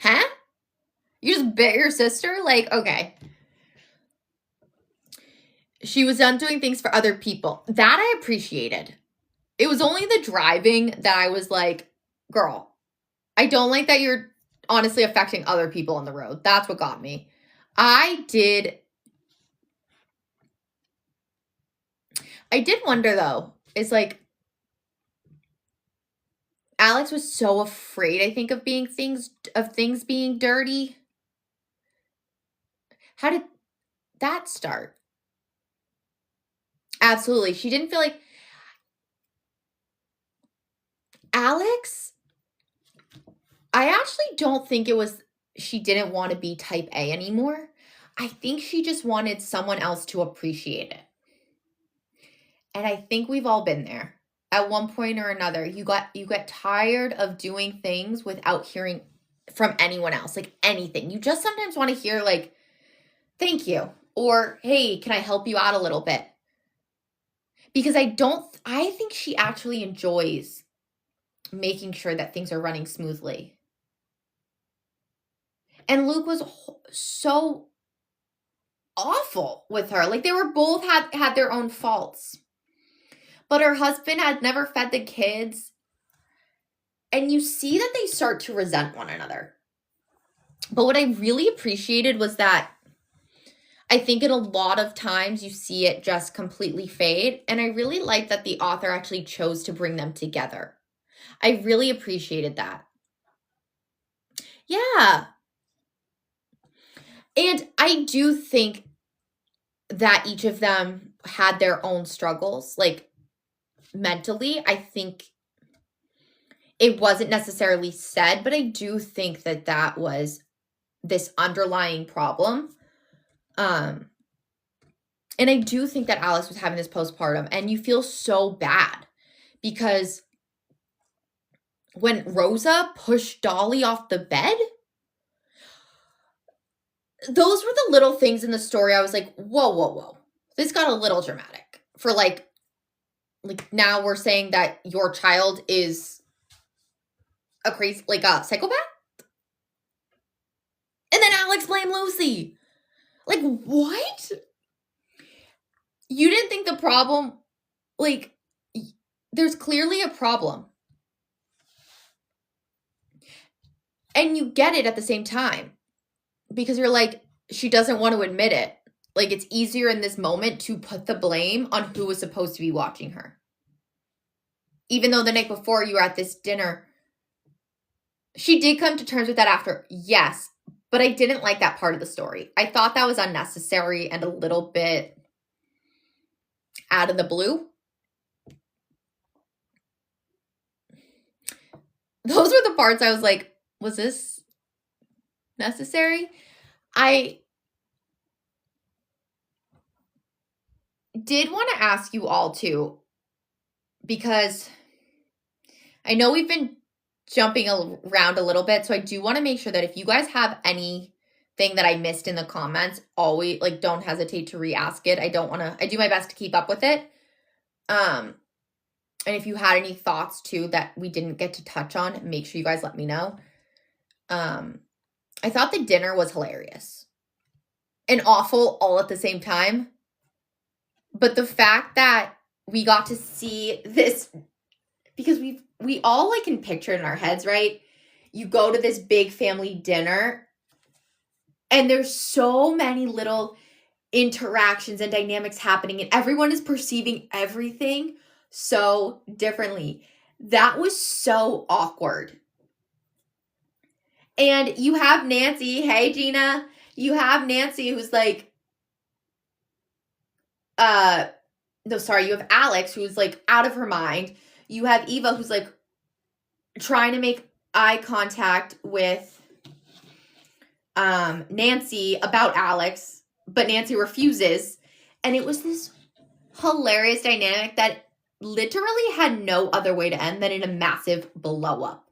[SPEAKER 1] huh? You just bit your sister? Like, okay. She was done doing things for other people. That I appreciated. It was only the driving that I was like, girl, I don't like that you're honestly affecting other people on the road. That's what got me. I did wonder though, is like, Alex was so afraid, I think, of things being dirty. How did that start? Absolutely. She didn't feel like Alex, I actually don't think it was she didn't want to be type A anymore. I think she just wanted someone else to appreciate it. And I think we've all been there. At one point or another, you get tired of doing things without hearing from anyone else, like anything. You just sometimes want to hear like, thank you, or hey, can I help you out a little bit? Because I think she actually enjoys making sure that things are running smoothly. And Luke was so awful with her. Like, they were both had their own faults. But her husband had never fed the kids. And you see that they start to resent one another. But what I really appreciated was that I think in a lot of times you see it just completely fade. And I really like that the author actually chose to bring them together. I really appreciated that. Yeah. And I do think that each of them had their own struggles, like mentally. I think it wasn't necessarily said, but I do think that was this underlying problem. And I do think that Alex was having this postpartum, and you feel so bad because when Rosa pushed Dolly off the bed, those were the little things in the story. I was like, whoa, whoa, whoa. This got a little dramatic for like now we're saying that your child is a crazy, like a psychopath. And then Alex blamed Lucy. Like, what? You didn't think the problem, like, there's clearly a problem. And you get it at the same time. Because you're like, she doesn't want to admit it. Like, it's easier in this moment to put the blame on who was supposed to be watching her. Even though the night before you were at this dinner, she did come to terms with that after. Yes. But I didn't like that part of the story. I thought that was unnecessary and a little bit out of the blue. those were the parts I was like, was this necessary? I did want to ask you all too, because I know we've been jumping around a little bit, so I do want to make sure that if you guys have anything that I missed in the comments, always like don't hesitate to re-ask it. I do my best to keep up with it. And if you had any thoughts too that we didn't get to touch on, make sure you guys let me know. I thought the dinner was hilarious and awful all at the same time. But the fact that we got to see this, because we all like can picture it in our heads, right? You go to this big family dinner and there's so many little interactions and dynamics happening and everyone is perceiving everything so differently. That was so awkward. And you have Nancy, hey Gina, you have Nancy who's like, no, sorry, you have Alex who's like out of her mind. You have Eva who's like trying to make eye contact with Nancy about Alex, but Nancy refuses. And it was this hilarious dynamic that literally had no other way to end than in a massive blow up.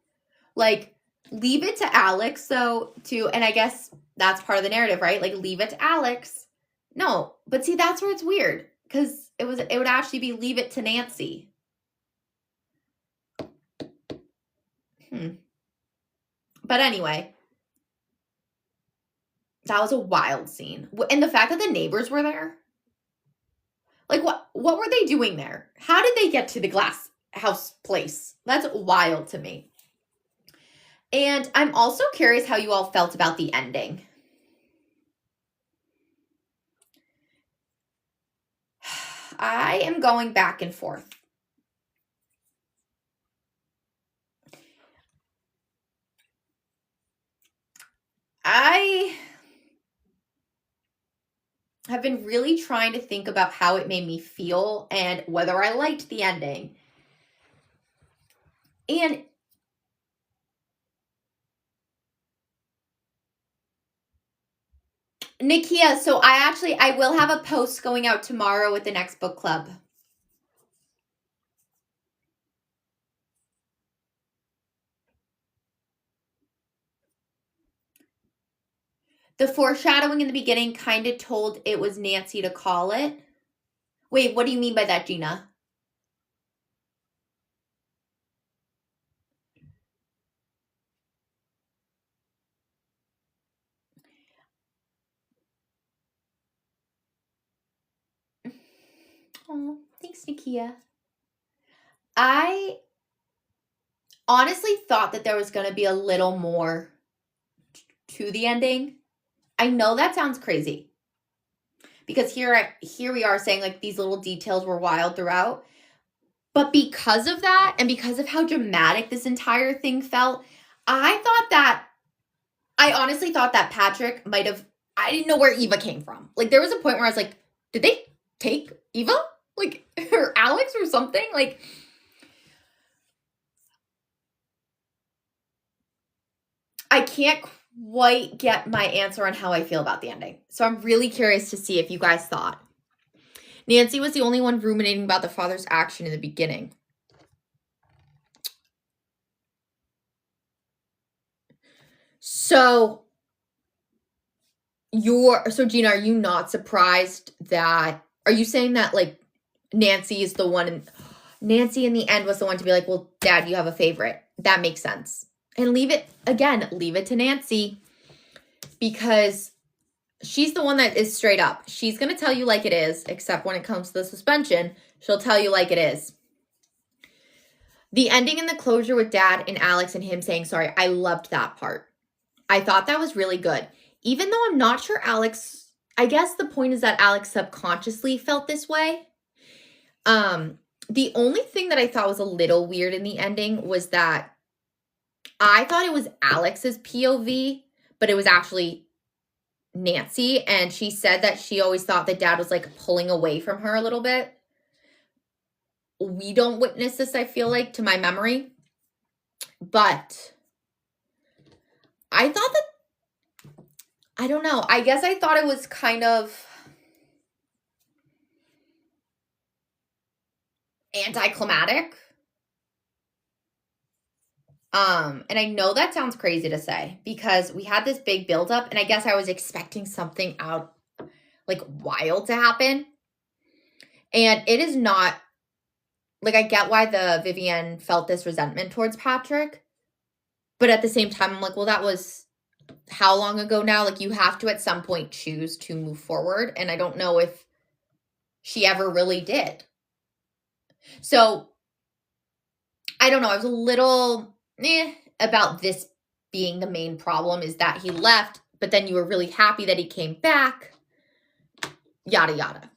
[SPEAKER 1] Like, leave it to Alex, though, too. And I guess that's part of the narrative, right? Like, leave it to Alex. No, but see, that's where it's weird. Because it would actually be leave it to Nancy. But anyway, that was a wild scene. And the fact that the neighbors were there. Like, what were they doing there? How did they get to the glass house place? That's wild to me. And I'm also curious how you all felt about the ending. I am going back and forth. I have been really trying to think about how it made me feel and whether I liked the ending. And Nikia, so I will have a post going out tomorrow with the next book club. The foreshadowing in the beginning kind of told it was Nancy to call it. Wait, what do you mean by that, Gina? Oh, thanks, Nikia. I honestly thought that there was going to be a little more to the ending. I know that sounds crazy. Because here we are saying like these little details were wild throughout. But because of that and because of how dramatic this entire thing felt, I honestly thought that Patrick might have, I didn't know where Eva came from. Like there was a point where I was like, did they take Eva? Like, or Alex or something? Like, I can't quite get my answer on how I feel about the ending. So I'm really curious to see if you guys thought. Nancy was the only one ruminating about the father's action in the beginning. So Gina, are you not surprised that, are you saying that like Nancy is the one, Nancy in the end was the one to be like, well, Dad, you have a favorite. That makes sense. And leave it to Nancy because she's the one that is straight up. She's going to tell you like it is, except when it comes to the suspension, she'll tell you like it is. The ending and the closure with Dad and Alex and him saying sorry, I loved that part. I thought that was really good. Even though I'm not sure Alex, I guess the point is that Alex subconsciously felt this way. The only thing that I thought was a little weird in the ending was that I thought it was Alex's POV, but it was actually Nancy. And she said that she always thought that Dad was like pulling away from her a little bit. We don't witness this, I feel like, to my memory. But I thought that, I don't know. I guess I thought it was kind of anticlimactic. And I know that sounds crazy to say because we had this big buildup, and I guess I was expecting something out like wild to happen. And it is not, like, I get why the Vivienne felt this resentment towards Patrick, but at the same time, I'm like, well, that was how long ago now? Like, you have to at some point choose to move forward, and I don't know if she ever really did. So, I don't know. I was a little about this being the main problem, is that he left, but then you were really happy that he came back. Yada, yada.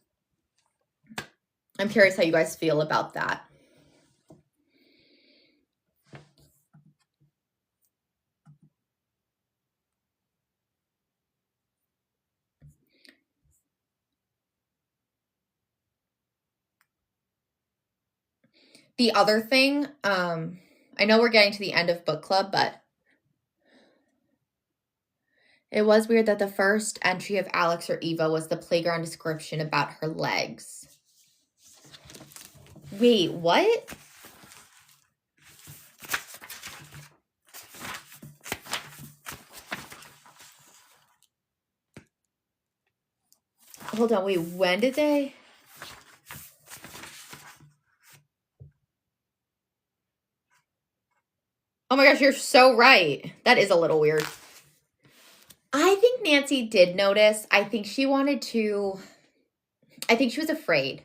[SPEAKER 1] I'm curious how you guys feel about that. The other thing, I know we're getting to the end of book club, but it was weird that the first entry of Alex or Eva was the playground description about her legs. Wait, what? Hold on, wait, when did they? Oh my gosh, you're so right. That is a little weird. I think Nancy did notice. I think she wanted to, I think she was afraid.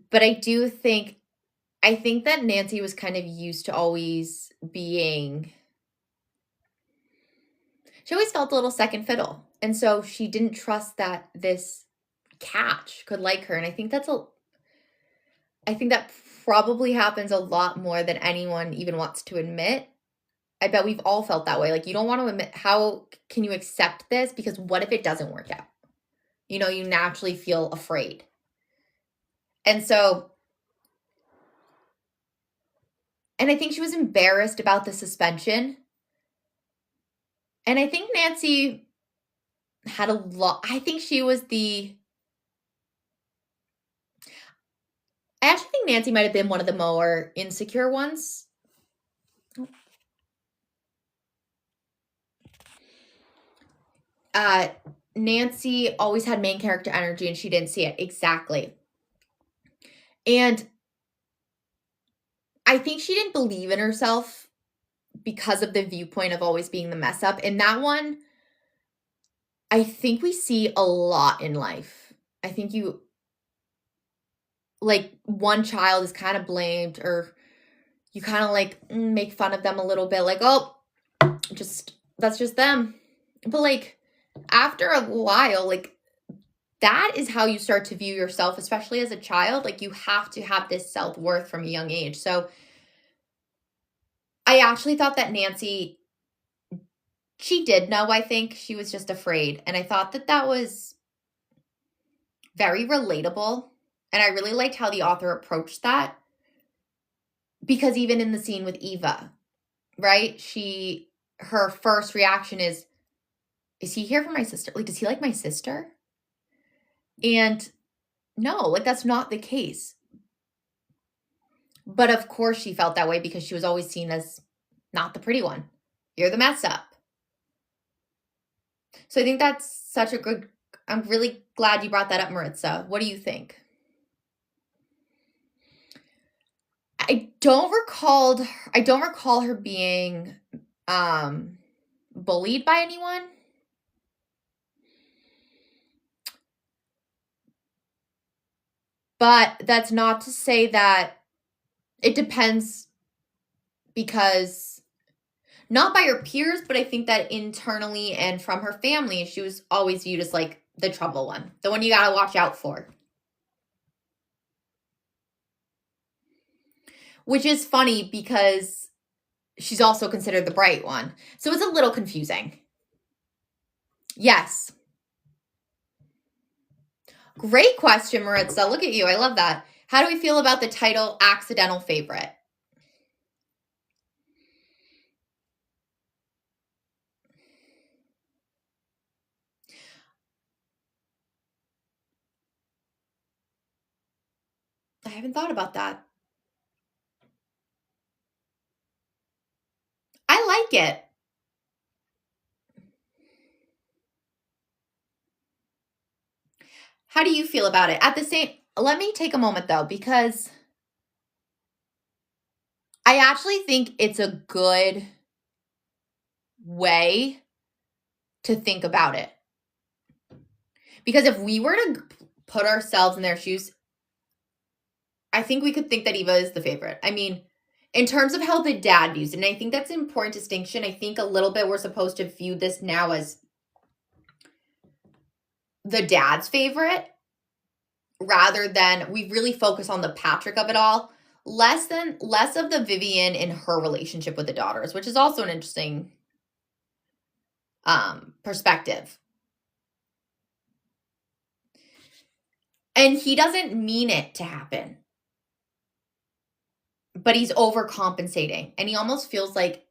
[SPEAKER 1] But I think that Nancy was kind of used to always being, she always felt a little second fiddle. And so she didn't trust that this catch could like her. And I think that probably happens a lot more than anyone even wants to admit. I bet we've all felt that way. Like, you don't want to admit, how can you accept this? Because what if it doesn't work out? You know, you naturally feel afraid. And so, and I think she was embarrassed about the suspension. And I think Nancy had a lot, I think she was I actually think Nancy might have been one of the more insecure ones. Nancy always had main character energy and she didn't see it. Exactly. And I think she didn't believe in herself because of the viewpoint of always being the mess up. And that one, I think we see a lot in life. I think one child is kind of blamed, or you kind of make fun of them a little bit, like, oh, that's just them. But after a while, that is how you start to view yourself, especially as a child. You have to have this self-worth from a young age. So I actually thought that Nancy, she did know. I think she was just afraid. And I thought that was very relatable. And I really liked how the author approached that. Because even in the scene with Eva, right? Her first reaction is he here for my sister? Does he like my sister? And no, that's not the case. But of course she felt that way because she was always seen as not the pretty one. You're the mess up. So I think that's such a good, I'm really glad you brought that up, Maritza. What do you think? I don't recall her being bullied by anyone. But that's not to say that it depends, because not by her peers, but I think that internally and from her family, she was always viewed as the trouble one, the one you gotta watch out for. Which is funny because she's also considered the bright one. So it's a little confusing. Yes. Great question, Maritza. Look at you. I love that. How do we feel about the title Accidental Favorite? haven't thought about that. I like it. How do you feel about it? Let me take a moment though, because I actually think it's a good way to think about it. Because if we were to put ourselves in their shoes, I think we could think that Eva is the favorite. I mean, in terms of how the dad views it, and I think that's an important distinction. I think a little bit we're supposed to view this now as the dad's favorite rather than we really focus on the Patrick of it all. Less of the Vivian in her relationship with the daughters, which is also an interesting perspective. And he doesn't mean it to happen, but he's overcompensating, and he almost feels like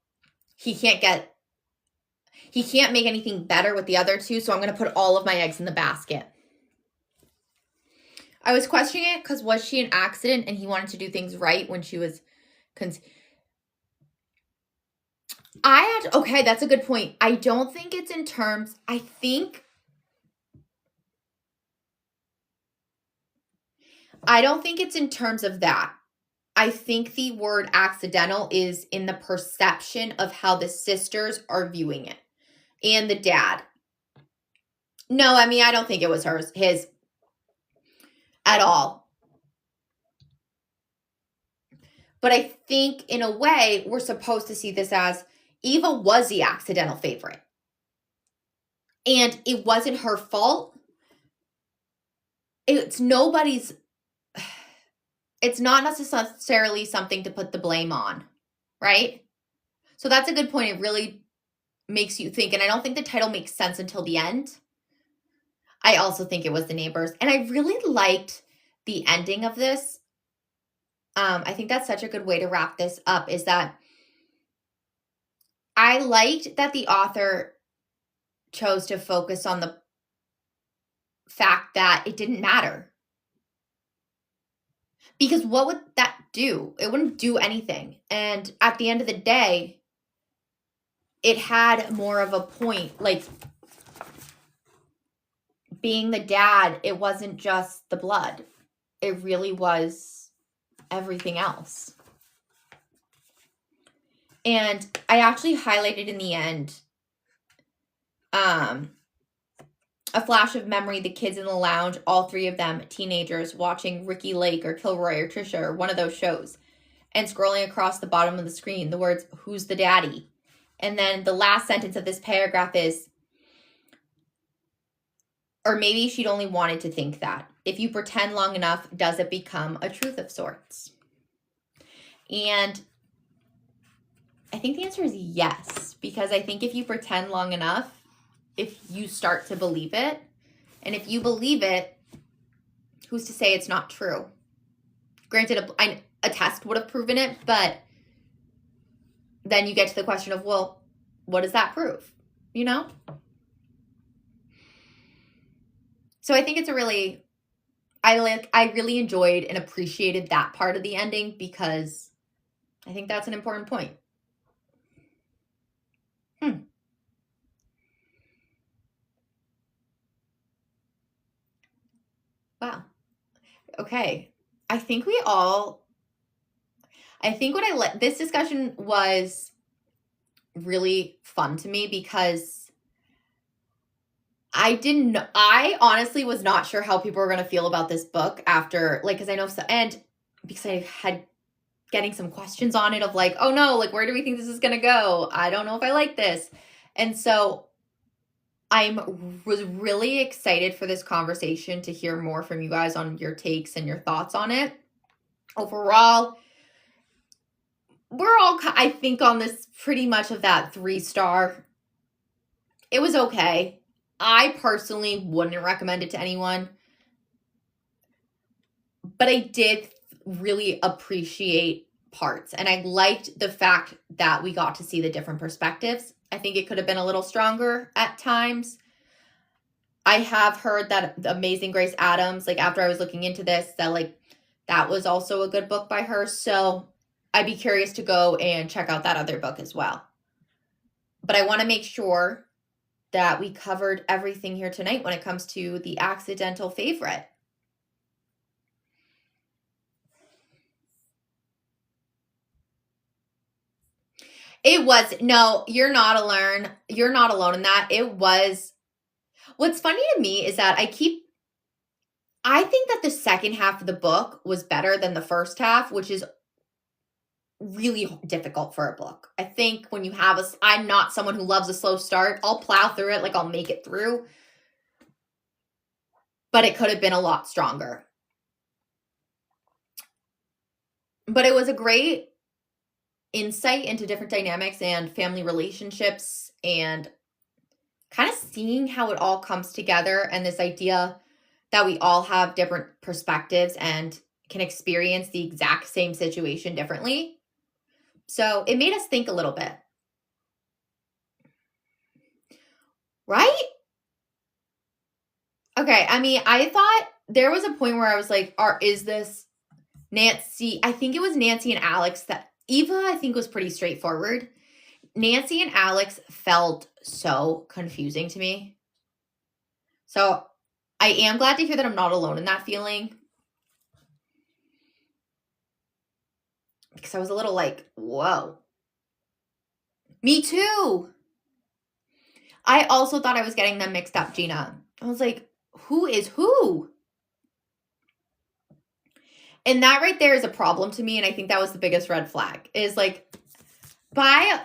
[SPEAKER 1] he can't make anything better with the other two, so I'm going to put all of my eggs in the basket. I was questioning it because was she an accident and he wanted to do things right when she was okay, that's a good point. I don't think it's in terms, I don't think it's in terms of that. I think the word accidental is in the perception of how the sisters are viewing it and the dad. No, I mean, I don't think it was his at all. But I think in a way, we're supposed to see this as Eva was the accidental favorite. And it wasn't her fault. It's not necessarily something to put the blame on, right? So that's a good point. It really makes you think. And I don't think the title makes sense until the end. I also think it was the neighbors. And I really liked the ending of this. I think that's such a good way to wrap this up, is that I liked that the author chose to focus on the fact that it didn't matter. Because what would that do? It wouldn't do anything. And at the end of the day, it had more of a point. Like, being the dad, it wasn't just the blood. It really was everything else. And I actually highlighted in the end a flash of memory, the kids in the lounge, all three of them teenagers, watching Ricky Lake or Kilroy or Trisha or one of those shows, and scrolling across the bottom of the screen the words, "Who's the daddy?" And then the last sentence of this paragraph is, or maybe she'd only wanted to think that. If you pretend long enough, does it become a truth of sorts? And I think the answer is yes, because I think if you pretend long enough, if you start to believe it, and if you believe it, who's to say it's not true? Granted, a test would have proven it, but then you get to the question of, well, what does that prove? You know? So I think it's I really enjoyed and appreciated that part of the ending, because I think that's an important point. Wow. Okay. I think this discussion was really fun to me, because I honestly was not sure how people were going to feel about this book after, like, because I know, and because I had getting some questions on it of like, oh no, like, where do we think this is going to go? I don't know if I like this. And so was really excited for this conversation, to hear more from you guys on your takes and your thoughts on it. Overall, we're all, I think, on this pretty much of that 3-star. It was okay. I personally wouldn't recommend it to anyone, but I did really appreciate parts, and I liked the fact that we got to see the different perspectives. I think it could have been a little stronger at times. I have heard that Amazing Grace Adams, like, after I was looking into this, that, like, That was also a good book by her. So I'd be curious to go and check out that other book as well. But I want to make sure that we covered everything here tonight when it comes to the accidental favorite. It was, no, you're not alone. You're not alone in that. It was, what's funny to me is that I think that the second half of the book was better than the first half, which is really difficult for a book. I think when you have I'm not someone who loves a slow start. I'll plow through it, like I'll make it through. But it could have been a lot stronger. But it was a great insight into different dynamics and family relationships and kind of seeing how it all comes together, and this idea that we all have different perspectives and can experience the exact same situation differently. So it made us think a little bit. Right? Okay, I mean, I thought there was a point where I was like, is this Nancy? I think it was Nancy and Alex. That Eva, I think, was pretty straightforward. Nancy and Alex felt so confusing to me. So I am glad to hear that I'm not alone in that feeling. Because I was a little like, whoa. Me too. I also thought I was getting them mixed up, Gina. I was like, who is who? And that right there is a problem to me. And I think that was the biggest red flag, is like, by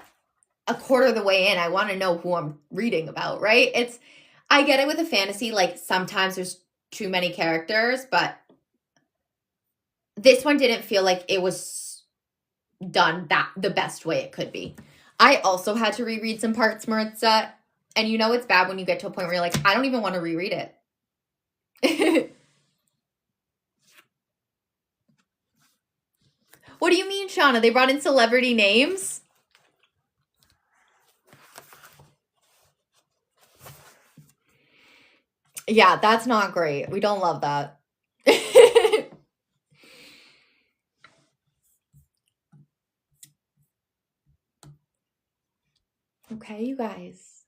[SPEAKER 1] a quarter of the way in, I want to know who I'm reading about, right? I get it with a fantasy, like sometimes there's too many characters, but this one didn't feel like it was done the best way it could be. I also had to reread some parts, Maritza, and you know it's bad when you get to a point where you're like, I don't even want to reread it. What do you mean, Shauna? They brought in celebrity names? Yeah, that's not great. We don't love that. Okay, you guys.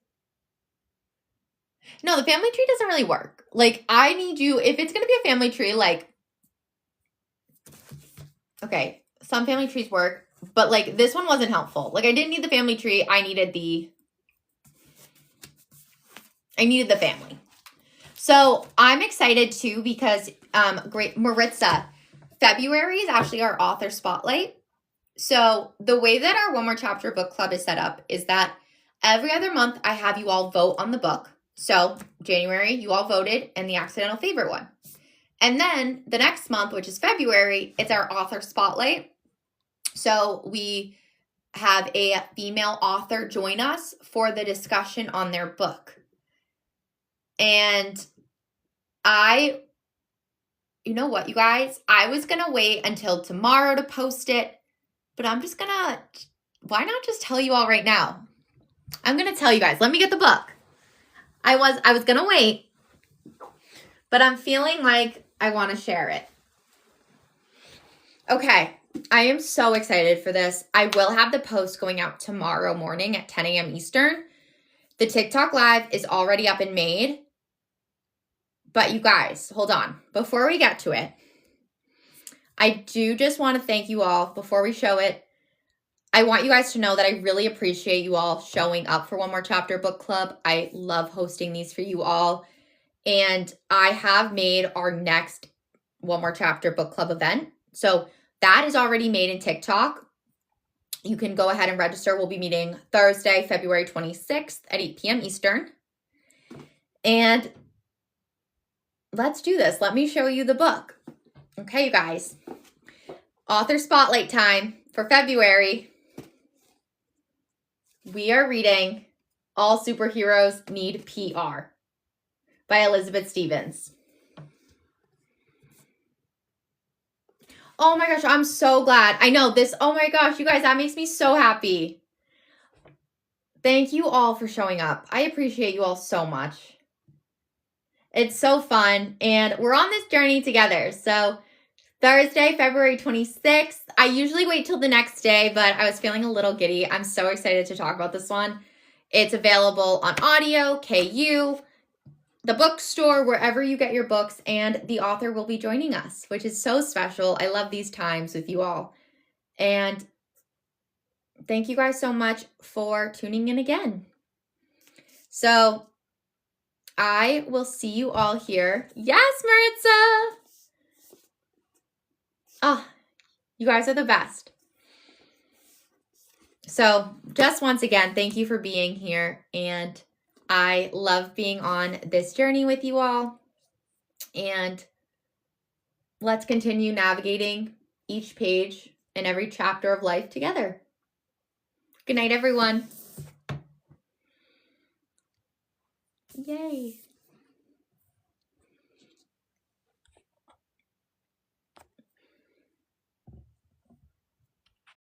[SPEAKER 1] No, the family tree doesn't really work. Like, I need you, if it's going to be a family tree, like, okay, some family trees work, but like this one wasn't helpful. Like, I didn't need the family tree. I needed the family. So I'm excited too, because great, Maritza, February is actually our author spotlight. So the way that our One More Chapter book club is set up is that every other month I have you all vote on the book. So January, you all voted and the accidental favorite one. And then the next month, which is February, it's our author spotlight. So we have a female author join us for the discussion on their book. And you know what, you guys? I was going to wait until tomorrow to post it, but I'm just going to, why not just tell you all right now? I'm going to tell you guys. Let me get the book. I was going to wait, but I'm feeling like I want to share it. Okay. I am so excited for this. I will have the post going out tomorrow morning at 10 a.m. Eastern. The TikTok live is already up and made. But you guys, hold on. Before we get to it, I do just want to thank you all before we show it. I want you guys to know that I really appreciate you all showing up for One More Chapter book club. I love hosting these for you all. And I have made our next One More Chapter book club event. So that is already made in TikTok. You can go ahead and register. We'll be meeting Thursday, February 26th at 8 p.m. Eastern. And let's do this. Let me show you the book. Okay, you guys. Author spotlight time for February. We are reading All Superheroes Need PR by Elizabeth Stevens. Oh my gosh, I'm so glad. I know this. Oh my gosh, you guys, that makes me so happy. Thank you all for showing up. I appreciate you all so much. It's so fun, and we're on this journey together. So Thursday, February 26th. I usually wait till the next day, but I was feeling a little giddy. I'm so excited to talk about this one. It's available on audio, KU, the bookstore, wherever you get your books, and the author will be joining us, which is so special. I love these times with you all. And thank you guys so much for tuning in again. So I will see you all here. Yes, Maritza! Oh, you guys are the best. So just once again, thank you for being here. And I love being on this journey with you all. And let's continue navigating each page and every chapter of life together. Good night, everyone. Yay.